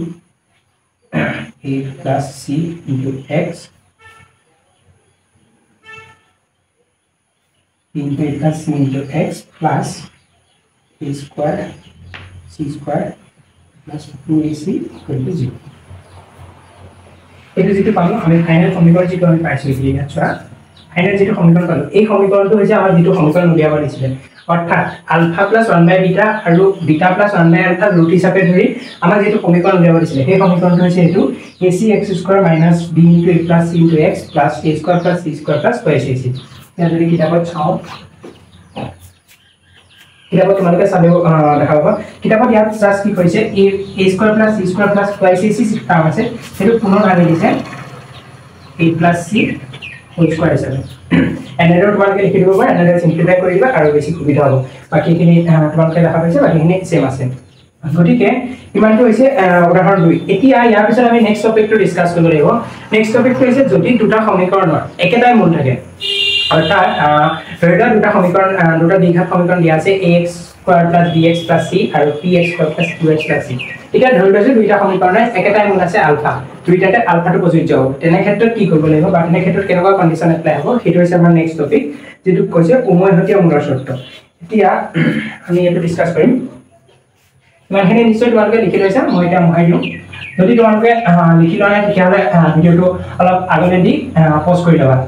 a plus c into x into a plus c into x plus a square c square plus 2ac equal to 0 এটা যেটা পাবো আমি ফাইনাল সমীকরণ যেটা আমি পাইছি এই আচ্ছা ফাইনাল যেটা সমীকরণ পালো এই সমীকরণটো হৈছে আমাৰ যেটো সমীকৰণ উলিয়াব দিছিলে অৰ্থাৎ আলফা প্লাস 1 বাই বিটা আৰু বিটা প্লাস 1 বাই আলফা ৰুট হিচাপে ধৰি আমাৰ যেটো সমীকৰণ উলিয়াব দিছিলে সেই সমীকৰণটো হৈছে এটো ac x square minus b into a plus c into x plus a square plus c square plus 2ac ইয়াত যদি কিতাপত চাও কিতাপত তোমালোকে চালে দেখা পাবা কিতাপত ইয়াত জাস্ট কি কৈছে a square plus c square plus 2ac term আছে সেইটো পুনৰ আনি দিছে a plus c whole square হিচাপে এনেদৰে তোমালোকে লিখি দিব পাৰা এনেদৰে সিম্পলিফাই কৰিবা আৰু বেছি সুবিধা হ'ব বাকিখিনি তোমালোকে দেখা পাইছে বাকিখিনি সেম আছে গতিকে ইমানটো হৈছে উদাহৰণ 2 এতিয়া ইয়াৰ পিছত আমি নেক্সট টপিকটো ডিসকাস কৰিব লাগিব নেক্সট টপিকটো হৈছে যদি দুটা সমীকৰণৰ একেটাই মূল থাকে অৰ্থাৎ ধৰি লোৱা দুটা সমীকৰণ দুটা দ্বিঘাত সমীকৰণ দিয়া আছে ax square plus bx plus c আৰু px square plus 2x plus c এটা ধৰি লৈছো দুইটা সমীকৰণৰ একেটাই মূল আছে আলফা দুইটাতে আলফাটো প্ৰযোজ্য হ'ব তেনে ক্ষেত্ৰত কি কৰিব লাগিব বা তেনে ক্ষেত্ৰত কেনেকুৱা কন্ডিশন এপ্লাই হ'ব সেইটো হৈছে আমাৰ নেক্সট টপিক যেটো কৈছে উমৈহতীয়া মূলৰ শৰ্ত এতিয়া আমি এটো ডিসকাস কৰিম ইমানখিনি নিশ্চয় তোমালোকে লিখি লৈছা মই এটা মহাই দিম যদি তোমালোকে লিখি লোৱা নাই তেতিয়াহ'লে ভিডিওটো অলপ আগলৈ দি পজ কৰি ল'বা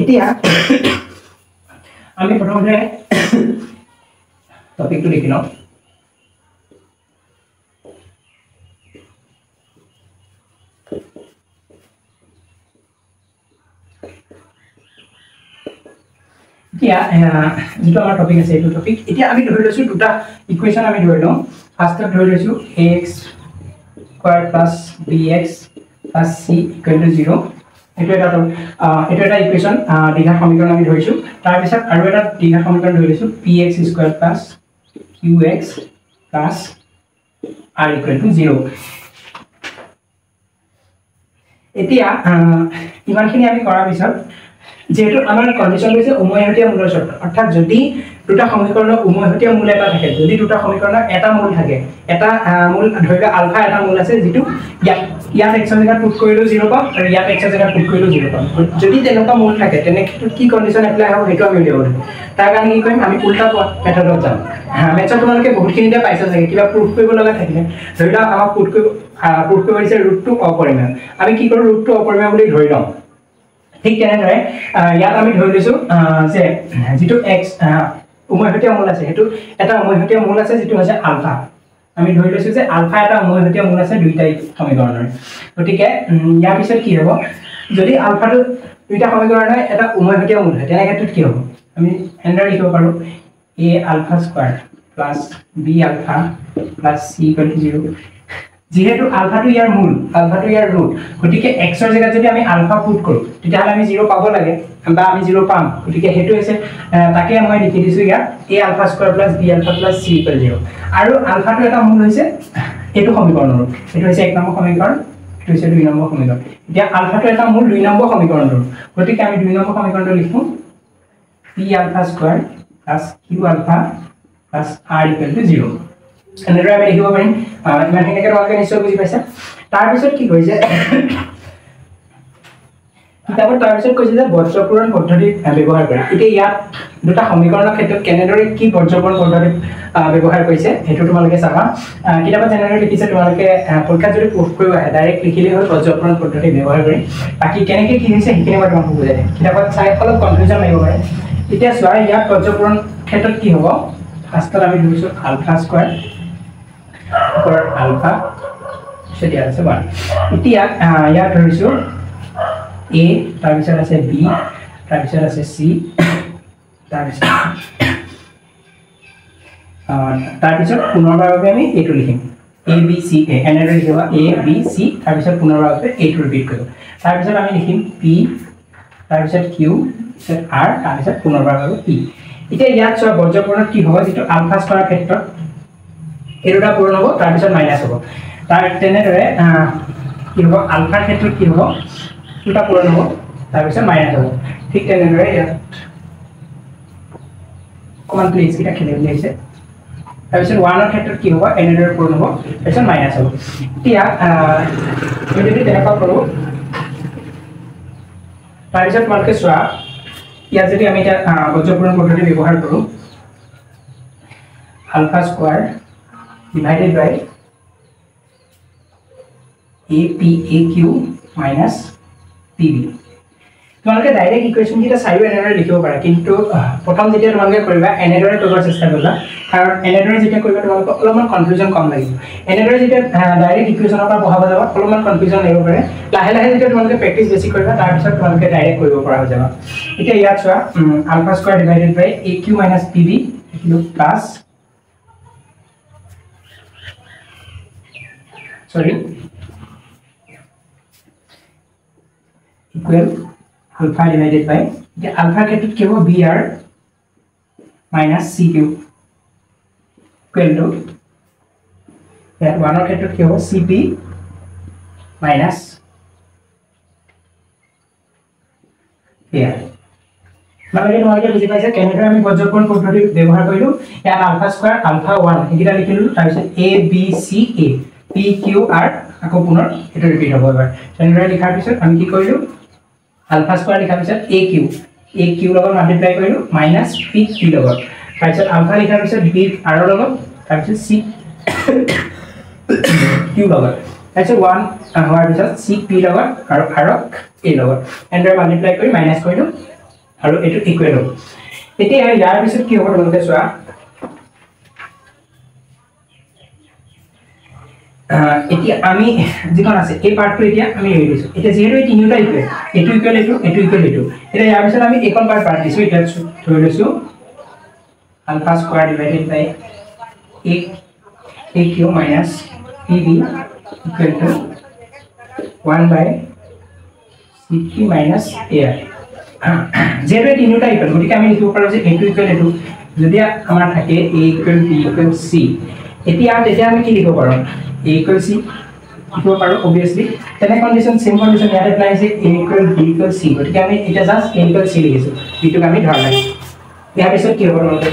এতিয়া আমি প্ৰথমতে টপিকটো লিখি লওঁ এতিয়া যেটো আমাৰ টপিক আছে এইটো টপিক এতিয়া আমি ধৰি লৈছো দুটা ইকুৱেচন আমি ধৰি লওঁ ফাৰ্ষ্টত ধৰি লৈছো ax square plus bx plus c equal to 0 এটা ইকুৱেচন দ্বিঘাত সমীকৰণ আমি ধৰিছো তাৰ পিছত আৰু এটা দ্বিঘাত সমীকৰণ ধৰিছো px square plus qx plus r equal to 0 এতিয়া ইমানখিনি আমি কৰাৰ পিছত যেহেতু আমাৰ কন্ডিশন হৈছে উমৈহতীয়া মূলৰ শৰ্ত অৰ্থাৎ যদি দুটা সমীকৰণৰ উমৈহতীয়া মূল এটা থাকে যদি দুটা সমীকৰণৰ এটা মূল থাকে এটা মূল ধৰিলে আলফা এটা মূল আছে যেটো ইয়াত x এৰ জায়গাত পুট কৰিলো 0 পাম আৰু ইয়াত x এৰ জায়গাত পুট কৰিলো 0 পাম যদি তেনেকুৱা মূল থাকে তেনে ক্ষেত্ৰত কি কন্ডিশন এপ্লাই হ'ব হেতু আমি উলিয়াব লাগিব তাৰ কাৰণে কি কৰিম আমি উল্টা মেথডত যাম মেথড তোমালোকে বহুতখিনিতে পাইছা চাগে কিবা প্ৰুফ কৰিব লগা থাকিলে ধৰিলা আমাক পুট কৰিব দিছে √2 অপৰিমেয় আমি কি কৰো √2 অপৰিমেয় বুলি ধৰি লওঁ ঠিক তেনেদৰে ইয়াত আমি ধৰি লৈছো যে যেটো x উমৈহতীয়া মূল আছে হেতু এটা উমৈহতীয়া মূল আছে যেটো হৈছে আলফা আমি ধৰি লৈছো যে আলফা এটা উমৈহতীয়া মূল আছে দুইটাই সমীকৰণৰ গতিকে ইয়াৰ পিছত কি হ'ব যদি আলফাটো দুইটা সমীকৰণৰ এটা উমৈহতীয়া মূল হয় তেনে ক্ষেত্ৰত কি হ'ব আমি এনেদৰে লিখিব পাৰো a alpha square plus b alpha plus c equal to 0 যেহেতু আলফাটো ইয়াৰ মূল আলফাটো ইয়াৰ ৰুট গতিকে x এৰ জায়গাত যদি আমি আলফা পুট কৰো তেতিয়াহলে আমি 0 পাব লাগে বা আমি 0 পাম গতিকে হেতু হৈছে তাকে মই লিখি দিছো ইয়াত a alpha square plus b alpha plus c equal 0 আৰু আলফাটো এটা মূল হৈছে এটো সমীকৰণৰ এটো হৈছে 1 নম্বৰ সমীকৰণ এটো হৈছে 2 নম্বৰ সমীকৰণ এতিয়া আলফাটো এটা মূল 2 নম্বৰ সমীকৰণ গতিকে আমি 2 নম্বৰ সমীকৰণটো লিখো p alpha square plus q alpha plus r equal to 0 এনেদৰে আমি দেখিব পাৰিম ইমানখিনিকে তোমালোকে নিশ্চয় বুজি পাইছা তাৰপিছত কি কৈছে কিতাপত তাৰপিছত কৈছে যে বৰ্জপূৰণ পদ্ধতি ব্যৱহাৰ কৰে এতিয়া ইয়াত দুটা সমীকৰণৰ ক্ষেত্ৰত কেনেদৰে কি বৰ্জপূৰণ পদ্ধতি ব্যৱহাৰ কৰিছে সেইটো তোমালোকে চাবা কিতাপত যেনেদৰে লিখিছে তোমালোকে পৰীক্ষাত যদি প্ৰুফ কৰিব আহে ডাইৰেক্ট লিখিলেই হ'ল বৰ্জপূৰণ পদ্ধতি ব্যৱহাৰ কৰি বাকী কেনেকৈ কি হৈছে সেইখিনি মই তোমাক বুজাই দিম কিতাপত চাই অলপ কনফিউজন লাগিব পাৰে এতিয়া চোৱা ইয়াত বৰ্জপূৰণ ক্ষেত্ৰত কি হ'ব ফাৰ্ষ্টত আমি ধৰিছোঁ আলফা স্কোৱাৰ ওপৰত আলফা সেটি আছে 1 এতিয়া ইয়াত ধৰিছোঁ a তাৰপিছত আছে b তাৰপিছত আছে c তাৰপিছত পুনৰবাৰভাৱে আমি এইটো লিখিম a b c a এনেদৰে লিখিবা a b c তাৰপিছত পুনৰবাৰভাৱে এইটো ৰিপিট কৰিব তাৰপিছত আমি লিখিম p তাৰপিছত q তাৰপিছত r তাৰপিছত পুনৰবাৰভাৱে e এতিয়া ইয়াত চোৱা বৰ্জপূৰণত কি হ'ব যেটো আলফা স্কয়াৰ ক্ষেত্ৰত এৰুটা পূৰণ হ'ব তাৰপিছত মাইনাস হ'ব তাৰ তেনেদৰে কি হ'ব আলফাৰ ক্ষেত্ৰত কি হ'ব দুটা পূৰণ হ'ব তাৰপিছত মাইনাস হ'ব ঠিক তেনেদৰে ইয়াত কমন প্লেস কিটা খেলি আছে তাৰপিছত 1 ৰ ক্ষেত্ৰত কি হ'ব এনেদৰে পূৰণ হ'ব তাৰপিছত মাইনাস হ'ব এতিয়া যদি তেনেকুৱা কৰোঁ তাৰপিছত তোমালোকে চোৱা ইয়াত যদি আমি এটা বৰ্জপূৰণ পদ্ধতি ব্যৱহাৰ কৰোঁ alpha square divided by APAQ minus PB তোমালোকে ডাইৰেক্ট ইকুৱেশ্যন কিটা চাইও এনেদৰে লিখিব পাৰা কিন্তু প্ৰথম যেতিয়া তোমালোকে কৰিবা এনেদৰে কৰিব চেষ্টা কৰিবা কাৰণ এনেদৰে যেতিয়া কৰিবা তোমালোকৰ অলপমান কনফিউজন কম লাগিব এনেদৰে যেতিয়া ডাইৰেক্ট ইকুৱেশ্যনৰ পৰা বহাব যাবা অলপমান কনফিউজন লাগিব পাৰে লাহে লাহে যেতিয়া তোমালোকে প্ৰেক্টিছ বেছি কৰিবা তাৰ পিছত তোমালোকে ডাইৰেক্ট কৰিব পৰা হৈ যাবা এতিয়া ইয়াত চোৱা alpha square divided by AQ minus PB লিখিলো plus sorry equal alpha divided by the alpha ক্ষেত্ৰত কি হ'ব br minus cq equal to ইয়াত 1 ৰ ক্ষেত্ৰত কি হ'ব cp minus মানে তোমালোকে বুজি পাইছা কেনেদৰে আমি বৰ্জপূৰণ পদ্ধতি ব্যৱহাৰ কৰিলো ইয়াত আলফা স্কয়াৰ আলফা 1 একিটা লিখিলো তাৰপিছত a b c a p q r আকৌ পুনৰ এটা ৰিপিট হ'ব এবাৰ তেনেদৰে লিখাৰ পিছত আমি কি কৰিলো আলফা স্কয়াৰ লিখাৰ পিছত aq লগত মাল্টিপ্লাই কৰিলো মাইনাস p q লগত তাৰপিছত আলফা লিখাৰ পিছত b r লগত তাৰপিছত c q লগত তাৰপিছত 1 হোৱাৰ পিছত c p লগত আৰু r a লগত এনেদৰে মাল্টিপ্লাই কৰি মাইনাস কৰিলো আৰু এটো ইকুৱেল হ'ব এতিয়া ইয়াৰ পিছত কি হ'ব তোমালোকে চোৱা এতিয়া আমি যিখন আছে এই পাৰ্টটো এতিয়া আমি এৰি দিছো এতিয়া যেহেতু এই তিনিটা ইকুৱেল এটো ইকুৱেল এটো ইকুৱেল এটো এতিয়া ইয়াৰ পিছত আমি এইখন পাৰ্ট দিছো এতিয়া ধৰি লৈছো ULFA square divided by aq minus pb equal to 1 by cq minus ar যেহেতু এই তিনিটা ইকুৱেল গতিকে আমি লিখিব পাৰো যে এটো ইকুৱেল এটো যদি আমাৰ থাকে a equal b equal c এতিয়া আমি কি লিখিব পাৰো a equal c লিখিব পাৰো obviously তেনে কন্ডিশন সেম কন্ডিশন ইয়াত এপ্লাই আছে a equal b equal c গতিকে আমি এটা জাস্ট a equal c লিখিছো বিটোক আমি ধৰা নাই ইয়াৰ পিছত কি হ'ব তোমালোকে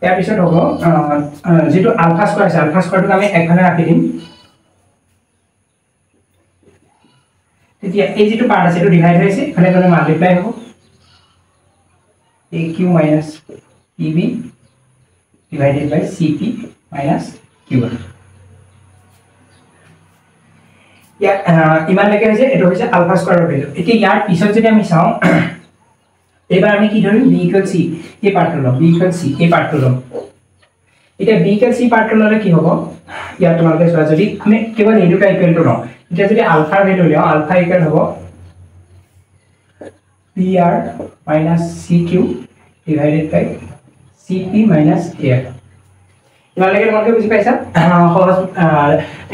ইয়াৰ পিছত হ'ব যেটো আলফা স্কয়াৰ আছে আলফা স্কয়াৰটো আমি একভাবে ৰাখি দিম তেতিয়া এই যেটো পাৰ্ট আছে এটো ডিভাইড হৈছে মানে মানে মাল্টিপ্লাই হ'ব aq minus pb divided by cp minus q1 ইয়াত ইমান লেকে হৈছে এটো হৈছে আলফা স্কয়াৰৰ ভ্যালু এতিয়া ইয়াৰ পিছত যদি আমি চাও এবাৰ আমি কি ধৰিম b equal c এই পাৰ্টটো লম b equal c এই পাৰ্টটো লম এতিয়া b equal c পাৰ্টটো ললে কি হ'ব ইয়াত তোমালোকে চোৱা যদি আমি কেৱল এই দুটা ইকুৱেল টু লওঁ এতিয়া যদি আলফাৰ ভ্যালু লওঁ আলফা ইকুৱেল হ'ব pr minus cq divided by cp minus ar ইমানলৈকে তোমালোকে বুজি পাইছা সহজ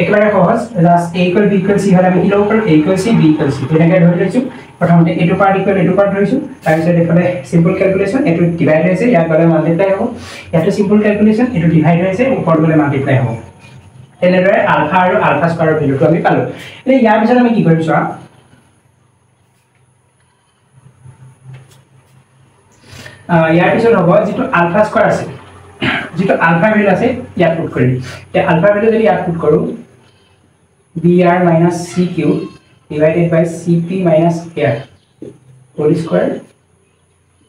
একেবাৰে সহজ just a equal b equal c হলে আমি কি লব পাৰো a equal c b equal c তেনেকৈ ধৰি লৈছো প্ৰথমতে এটো পাৰ্ট ইকুৱেল এটো পাৰ্ট ধৰিছো তাৰ পিছত এফালে সিম্পল ক্যালকুলেশন এটো ডিভাইড হৈছে ইয়াত গলে মাল্টিপ্লাই হ'ব ইয়াটো সিম্পল ক্যালকুলেশন এটো ডিভাইড হৈছে ওপৰত গলে মাল্টিপ্লাই হ'ব তেনেদৰে আলফা আৰু আলফা স্কয়াৰৰ ভ্যালুটো আমি পালো এই ইয়াৰ পিছত আমি কি কৰিম চোৱা ইয়াৰ পিছত হ'ব যিটো আলফা স্কয়াৰ আছে যিটো আলফা ভ্যালু আছে ইয়াত পুট কৰিম তে আলফা ভ্যালু যদি ইয়াত পুট কৰো br minus cq divided by cp minus air whole square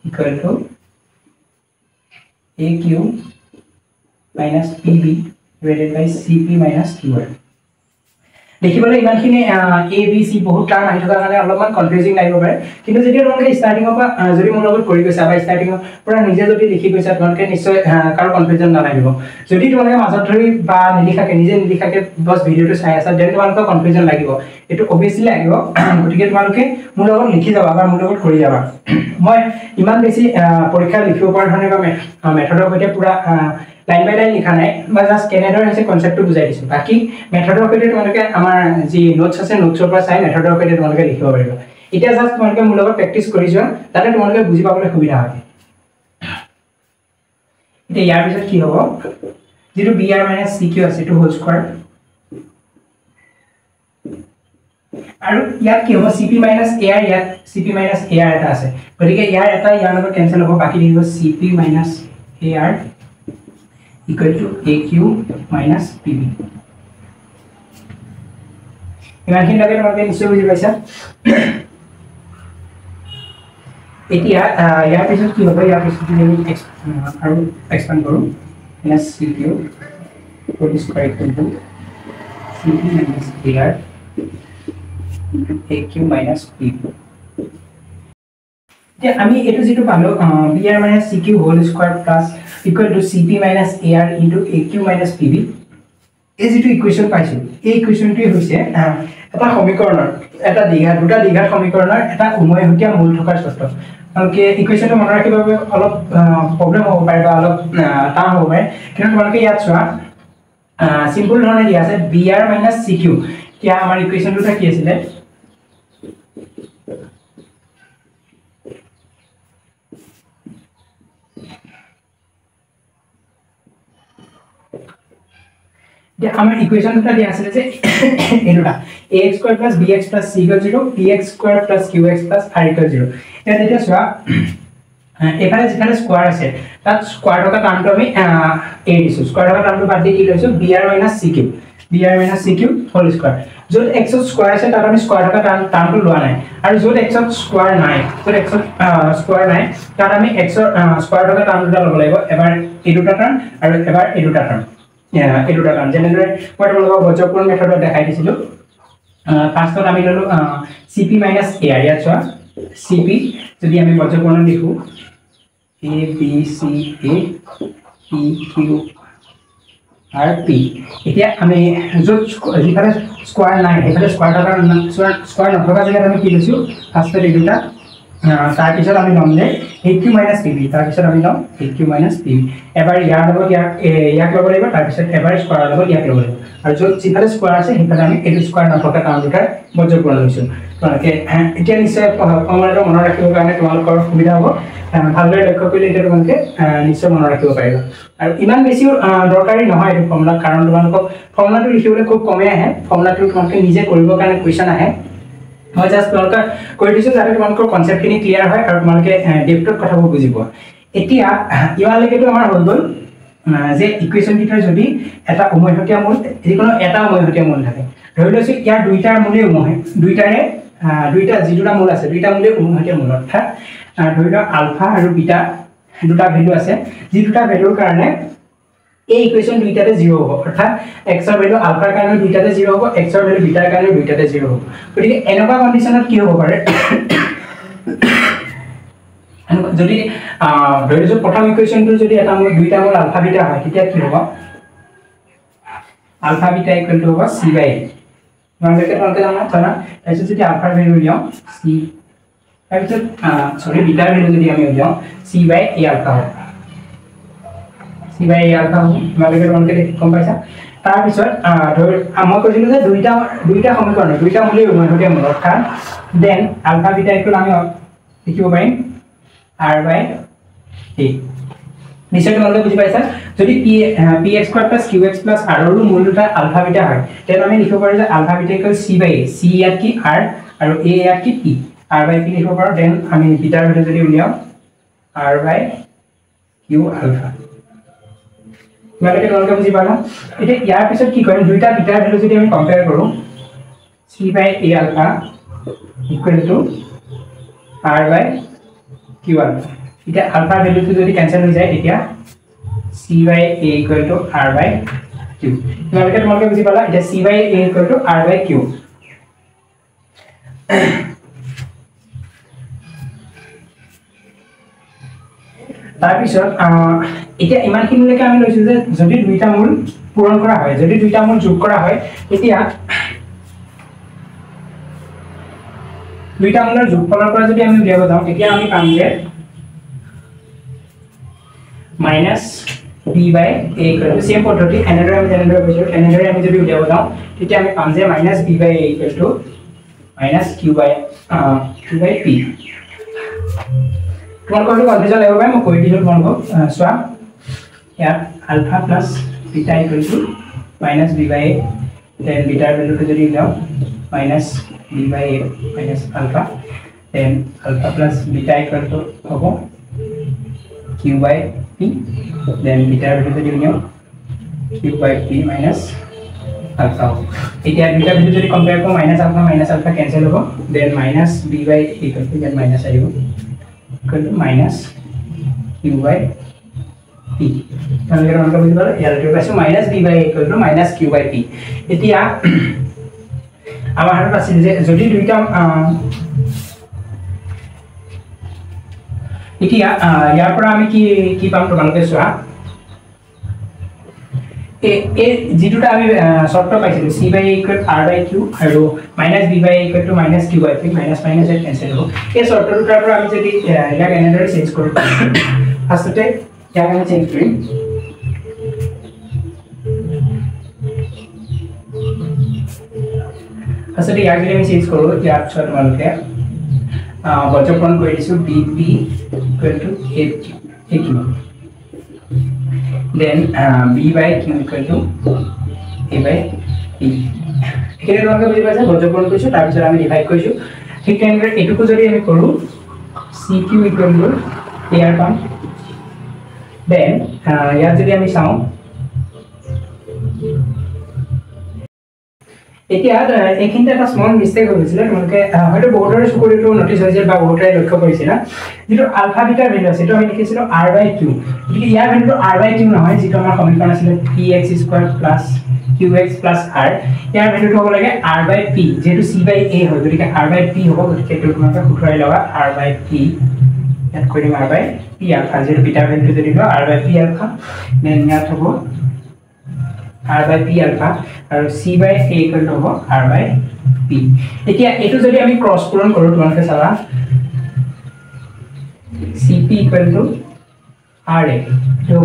equal to aq minus pb divided by cp minus qr দেখিবলৈ ইমানখিনি a b c বহুত টাৰ্ম আহি থকা কাৰণে অলপমান কনফিউজিং লাগিব পাৰে কিন্তু যদি তোমালোকে স্টাৰ্টিং পৰা যদি মোৰ লগত কৰি গৈছা বা স্টাৰ্টিং পৰা নিজে যদি লিখি গৈছা তোমালোকে নিশ্চয় কাৰো কনফিউজন নালাগিব যদি তোমালোকে মাজত ধৰি বা নিলিখাকে নিজে নিলিখাকে বস ভিডিওটো চাই আছা দেন তোমালোকৰ কনফিউজন লাগিব এটো অবিয়াসলি লাগিব গতিকে তোমালোকে মোৰ লগত লিখি যাবা বা মোৰ লগত কৰি যাবা মই ইমান বেছি পৰীক্ষা লিখিব পৰা ধৰণে বা মেথডৰ সৈতে পুৰা লাইন বাই লাইন লিখা নাই বা জাস্ট কেনেদৰে হৈছে কনসেপ্টটো বুজাই দিছো বাকি মেথডৰ সৈতে তোমালোকে আমাৰ যি নোটছ আছে নোটছৰ পৰা চাই মেথডৰ সৈতে তোমালোকে লিখিব পাৰিবা এতিয়া জাস্ট তোমালোকে মোৰ লগত প্ৰেক্টিস কৰি যোৱা তাতে তোমালোকে বুজি পাবলৈ সুবিধা হয় এতিয়া ইয়াৰ পিছত কি হ'ব যেটো br - cq আছে টু হোল স্কয়াৰ আৰু ইয়াত কি হ'ব cp - ar ইয়াত cp - ar এটা আছে গতিকে ইয়াৰ এটা ইয়াৰ লগত কেনসেল হ'ব বাকি থাকিব cp - ar equal to aq minus pb ইমানখিনি লাগে তোমালোকে নিশ্চয় বুজি পাইছা এতিয়া ইয়াৰ পিছত কি হ'ব ইয়াৰ পিছত আমি আৰু এক্সপ্যান্ড কৰো plus cq whole square equal to cp minus ar aq minus pb যে আমি এটো যেটো পালো br minus cq whole square plus equal to cp minus ar into aq minus pb এই যেটো ইকুয়েশন পাইছো এই ইকুয়েশনটি হৈছে এটা সমীকৰণৰ এটা দুটা দ্বিঘাত সমীকৰণৰ এটা উমৈহতীয়া মূল থকাৰ শৰ্ত তোমালোকে ইকুয়েশনটো মনত ৰাখিব বাবে অলপ প্ৰবলেম হ'ব পাৰে বা অলপ টান হ'ব পাৰে কিন্তু তোমালোকে ইয়াত চোৱা সিম্পল ধৰণে দিয়া আছে br minus cq কিয়া আমাৰ ইকুয়েশনটো কি আছিল যে আমাৰ ইকুয়েশনটা দিয়া আছে যে এটোটা ax square plus bx plus c equal 0 px square plus qx plus r equal 0 এটা এটা সোয়া এখানে যেখানে স্কয়ার আছে তাত স্কয়ার থকা টার্মটো আমি এ দিছো স্কয়ার থকা টার্মটো বাদ দি কি লৈছো br - cq হোল স্কয়ার যত x স্কয়ার আছে তাত আমি স্কয়ার থকা টার্মটো লোৱা নাই আৰু যত x স্কয়ার নাই যত x স্কয়ার নাই তাত আমি x স্কয়ার থকা টার্মটো ল'ব লাগিব এবাৰ এই দুটা টাৰ্ম আৰু এবাৰ এই দুটা টাৰ্ম এই দুটা টাৰ্ম যেনেদৰে মই তোমালোকক বজ্ৰপূৰ্ণ মেথডত দেখাই দিছিলো ফাৰ্ষ্টত আমি ললো cp - ar ইয়াত চোৱা cp যদি আমি বজ্ৰপূৰ্ণ লিখো a b c a p q r p এতিয়া আমি যত যিফালে স্কয়ার নাই এফালে স্কয়ার থকা স্কয়ার নথকা জায়গাত আমি কি লৈছো ফাৰ্ষ্টত এই দুটা তাৰ পিছত আমি লম যে aq - pb তাৰ পিছত আমি লম aq - pb এবাৰ ইয়াৰ লগত ইয়াক ল'ব লাগিব তাৰ পিছত এবাৰ স্কয়াৰ লগত ইয়াক ল'ব লাগিব আৰু যত যিফালে স্কয়াৰ আছে সেইফালে আমি এই স্কয়াৰ নথকা টাৰ্ম দুটাৰ বজ্ৰপূৰ্ণ লৈছো তোমালোকে এতিয়া নিশ্চয় ফৰ্মুলাটো মনত ৰাখিবৰ কাৰণে তোমালোকৰ সুবিধা হ'ব ভালদৰে লক্ষ্য কৰিলে এটা তোমালোকে নিশ্চয় মনত ৰাখিব পাৰিবা আৰু ইমান বেছি দৰকাৰী নহয় এই ফৰ্মুলা কাৰণ তোমালোকক ফৰ্মুলাটো লিখিবলৈ খুব কমে আহে ফৰ্মুলাটো তোমালোকে নিজে কৰিবৰ কাৰণে কোৱেশ্চন আহে মই জাস্ট তোমালোকে কৰি দিছো যাতে তোমালোকৰ কনসেপ্টখিনি ক্লিয়াৰ হয় আৰু তোমালোকে ডেপথত কথাবোৰ বুজি পোৱা এতিয়া ইয়ালৈকেতো আমাৰ হৈ গ'ল যে ইকুয়েশন কিটাৰ যদি এটা উমৈহতীয়া মূল যিকোনো এটা উমৈহতীয়া মূল থাকে ধৰি লৈছো ইয়াৰ দুইটাৰ মূলে উমৈহ দুইটা যিটা মূল আছে দুইটা মূলে উমৈহতীয়া মূল অৰ্থাৎ ধৰি লওক আলফা আৰু বিটা দুটা ভ্যালু আছে যি দুটা ভ্যালুৰ কাৰণে এই ইকুয়েশন দুইটাতে 0 হ'ব অৰ্থাৎ x ৰ ভ্যালু আলফাৰ কাৰণে দুইটাতে 0 হ'ব x ৰ ভ্যালু বিটাৰ কাৰণে দুইটাতে 0 হ'ব গতিকে এনেকুৱা কন্ডিশনত কি হ'ব পাৰে যদি ধৰি লওক প্ৰথম ইকুয়েশনটো যদি এটা মূল দুইটা মূল আলফা বিটা হয় তেতিয়া কি হ'ব আলফা বিটা ইকুৱেল টু হ'ব c/a তোমালোকে জানা তাৰপিছত যদি আলফাৰ ভ্যালু লিয়াও c তাৰপিছত সৰি বিটাৰ ভ্যালু যদি আমি লিয়াও c/a আলফা হ'ব c/a আলফা হ'ব তোমালোকে গম পাইছা তাৰপিছত ধৰি মই কৈছিলো যে দুইটা সমীকৰণ দুইটা মূলে উমৈহতীয়া মূল অৰ্থাৎ দেন আলফা বিটা ইকুৱেল আমি লিখিব পাৰিম r/a নিশ্চয় তোমালোকে বুজি পাইছা যদি px square plus qx plus r ৰ মূল দুটা আলফা বিটা হয় তেনে আমি লিখিব পাৰো যে ULFA beta equal c/a c ইয়াত কি r আৰু a ইয়াত কি p r/p লিখিব পাৰো দেন আমি বিটাৰ ভ্যালু যদি উলিয়াও r by q alpha তোমালোকে বুজি পালা এটা ইয়াৰ পিছত কি কৰিম দুইটা বিটাৰ ভ্যালু যদি আমি কম্পেয়াৰ কৰো c by a alpha equal to r by q alpha এটা alpha ভ্যালুটো যদি ক্যান্সেল হৈ যায় এতিয়া c by a equal to r by q তোমালোকে বুজি পালা এটা c by a equal to r by q তাৰপিছত এতিয়া ইমানখিনিলৈকে আমি লৈছো যে যদি দুইটা মূল পূৰণ কৰা হয় যদি দুইটা মূল যোগ কৰা হয় তেতিয়া দুইটা মূলৰ যোগফলৰ পৰা যদি আমি উলিয়াব যাওঁ তেতিয়া আমি পাম যে minus b by a equal to same পদ্ধতি এনেদৰে আমি যদি উলিয়াব যাওঁ তেতিয়া আমি পাম যে minus b by a equal to minus q by p তোমালোকৰ কনফিউজন লাগিব পাৰে মই কৈ দিলো তোমালোকক সোৱা ইয়াত alpha plus beta equal to minus b by a then beta ভ্যালুটো যদি লও minus b by a minus alpha then alpha plus beta equal to হ'ব q by p then beta value যদি লও q by p minus alpha এতিয়া দুইটা value যদি compare কৰো minus alpha cancel হ'ব then minus b by equal to then minus আহিব equal to minus q by p তাহলে আমরা বুঝি পারো এর টো পাইছো minus b by equal to minus q by p এতিয়া আমাৰ হাতত আছিল যে যদি দুইটা এতিয়া ইয়াৰ পৰা আমি কি পাম তোমালোকে চোৱা এ যেটা আমি শৰ্ট পাইছিল c by a equal r by q আৰু minus b by a equal to minus q by p minus minus A cancel হ'ব এই শৰ্টটাৰ পৰা আমি যদি ইয়াক এনেদৰে চেঞ্জ কৰো ফাৰ্ষ্টতে ইয়াক আমি চেঞ্জ কৰিম ফাৰ্ষ্টতে ইয়াক যদি আমি চেঞ্জ কৰো ইয়াৰ পিছত তোমালোকে বৰ্জপন কৰি দিছো bp equal to aq then b by q equal to a by p এখানে তোমাকে বুঝি পাইছা বর্জপন কৰিছো তাৰ পিছত আমি ডিভাইড কৰিছো ঠিক তেনেদৰে এটুকু যদি আমি কৰো cq equal to ar পাম then ইয়াত যদি আমি চাও এতিয়া এইখিনিতে এটা স্মল মিস্টেক হৈছিল তোমালোকে হয়তো বহুতৰে চকুৰিটো নটিস হৈছে বা বহুতৰে লক্ষ্য কৰিছিল যেটো আলফা বিটাৰ ভ্যালু আছে তো আমি লিখিছিল r by q কিন্তু ইয়াৰ ভ্যালুটো r by q নহয় যেটো আমাৰ সমীকৰণ আছিল px squared plus qx plus r ইয়াৰ ভ্যালুটো হ'ব লাগে r by p যেটো c by a হয় গতিকে r by p হ'ব গতিকে এইটো তোমালোকে খুঁটাই লবা r by p ইয়াত কৰিম r by p আলফা যেটো বিটাৰ ভ্যালুটো যদি লও r by p alpha then ইয়াত হ'ব r by p alpha আৰু c by a equal to r by p এতিয়া এটো যদি আমি ক্রস পূরণ কৰো তোমালোকে চাবা cp equal to ra তো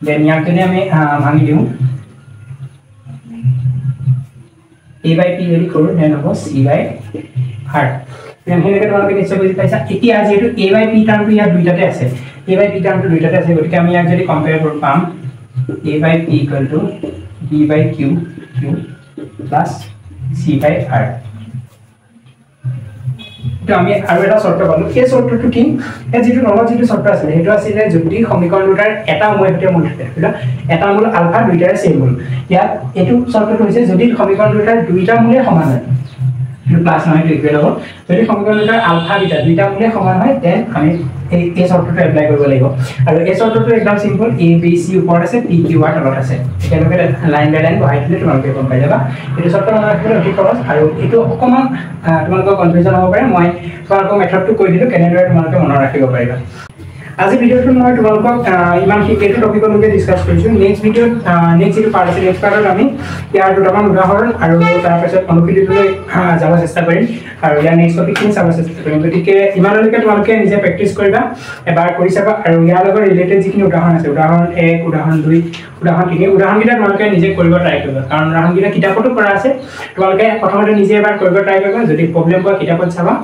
দেন ইয়াক যদি আমি ভাঙি দিও a by p যদি কৰো দেন হ'ব c by r দেন হেনেকে তোমালোকে নিশ্চয় বুজি পাইছা এতিয়া যেটো a by p টাৰ্মটো ইয়াত দুইটাতে আছে a by p টাৰ্মটো দুইটাতে আছে গতিকে আমি ইয়াক যদি কম্পেয়াৰ কৰো পাম a by p equal to b by q plus c by r তো আমি আৰু এটা শর্ত পালো এই শর্তটো কি এই যেটো নলজ যেটো শর্ত আছে হেটো আছিল যদি সমীকৰণ দুটাৰ এটা মূলতে মূল থাকে এটা মূল আলফা দুইটাৰ সেম মূল ইয়াত এটো শৰ্তটো হৈছে যদি সমীকৰণ দুটাৰ দুইটা মূলে সমান হয় প্লাস নহয় টু ইকুৱেল হ'ব যদি সমীকৰণ দুটাৰ আলফা বিটা দুইটা মূলে সমান হয় দেন আমি এই শৰ্তটো এপ্লাই কৰিব লাগিব আৰু এই শৰ্তটো একদম সিম্পল a b c ওপৰত আছে p q r তলত আছে একেলগে লাইন বাই লাইন বহাই দিলে তোমালোকে গম পাই যাবা এই শর্ত মনত ৰাখিলে অতি সহজ আৰু এটো অকমান তোমালোকৰ কনফিউজন হ'ব পাৰে মই তোমালোকৰ মেথডটো কৈ দিলো কেনেদৰে তোমালোকে মনত ৰাখিব পাৰিবা আজি ভিডিওটো মই তোমালোকক ইমান শিকেটো টপিকলৈকে ডিসকাস কৰিছো নেক্সট ভিডিও নেক্সট যেটো পাৰ্ট আছে নেক্সট পাৰ্টত আমি ইয়াৰ দুটামান উদাহৰণ আৰু তাৰ পিছত অনুশীলনলৈ যাব চেষ্টা কৰিম আৰু ইয়াৰ নেক্সট টপিকখিনি চাব চেষ্টা কৰিম গতিকে ইমানলৈকে তোমালোকে নিজে প্ৰেক্টিস কৰিবা এবাৰ কৰি চাবা আৰু ইয়াৰ লগত ৰিলেটেড যিখিনি উদাহৰণ আছে উদাহৰণ 1 উদাহৰণ 2 উদাহৰণ 3 উদাহৰণকেইটা তোমালোকে নিজে কৰিব ট্ৰাই কৰিবা কাৰণ উদাহৰণকেইটা কিতাপতো কৰা আছে তোমালোকে প্ৰথমতে নিজে এবাৰ কৰিব ট্ৰাই কৰিবা যদি প্ৰবলেম পোৱা কিতাপত চাবা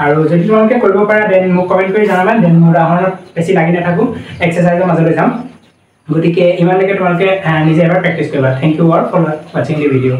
আৰু যদি তোমালোকে কৰিব পাৰা দেন মোক কমেন্ট কৰি জনাবা দেন উদাহৰণত বেছি লাগি নাথাকো এক্সাৰসাইজৰ মাজলৈ যাম গতিকে ইমানলৈকে তোমালোকে নিজে এবাৰ প্ৰেক্টিস কৰিবা thank you all for watching the video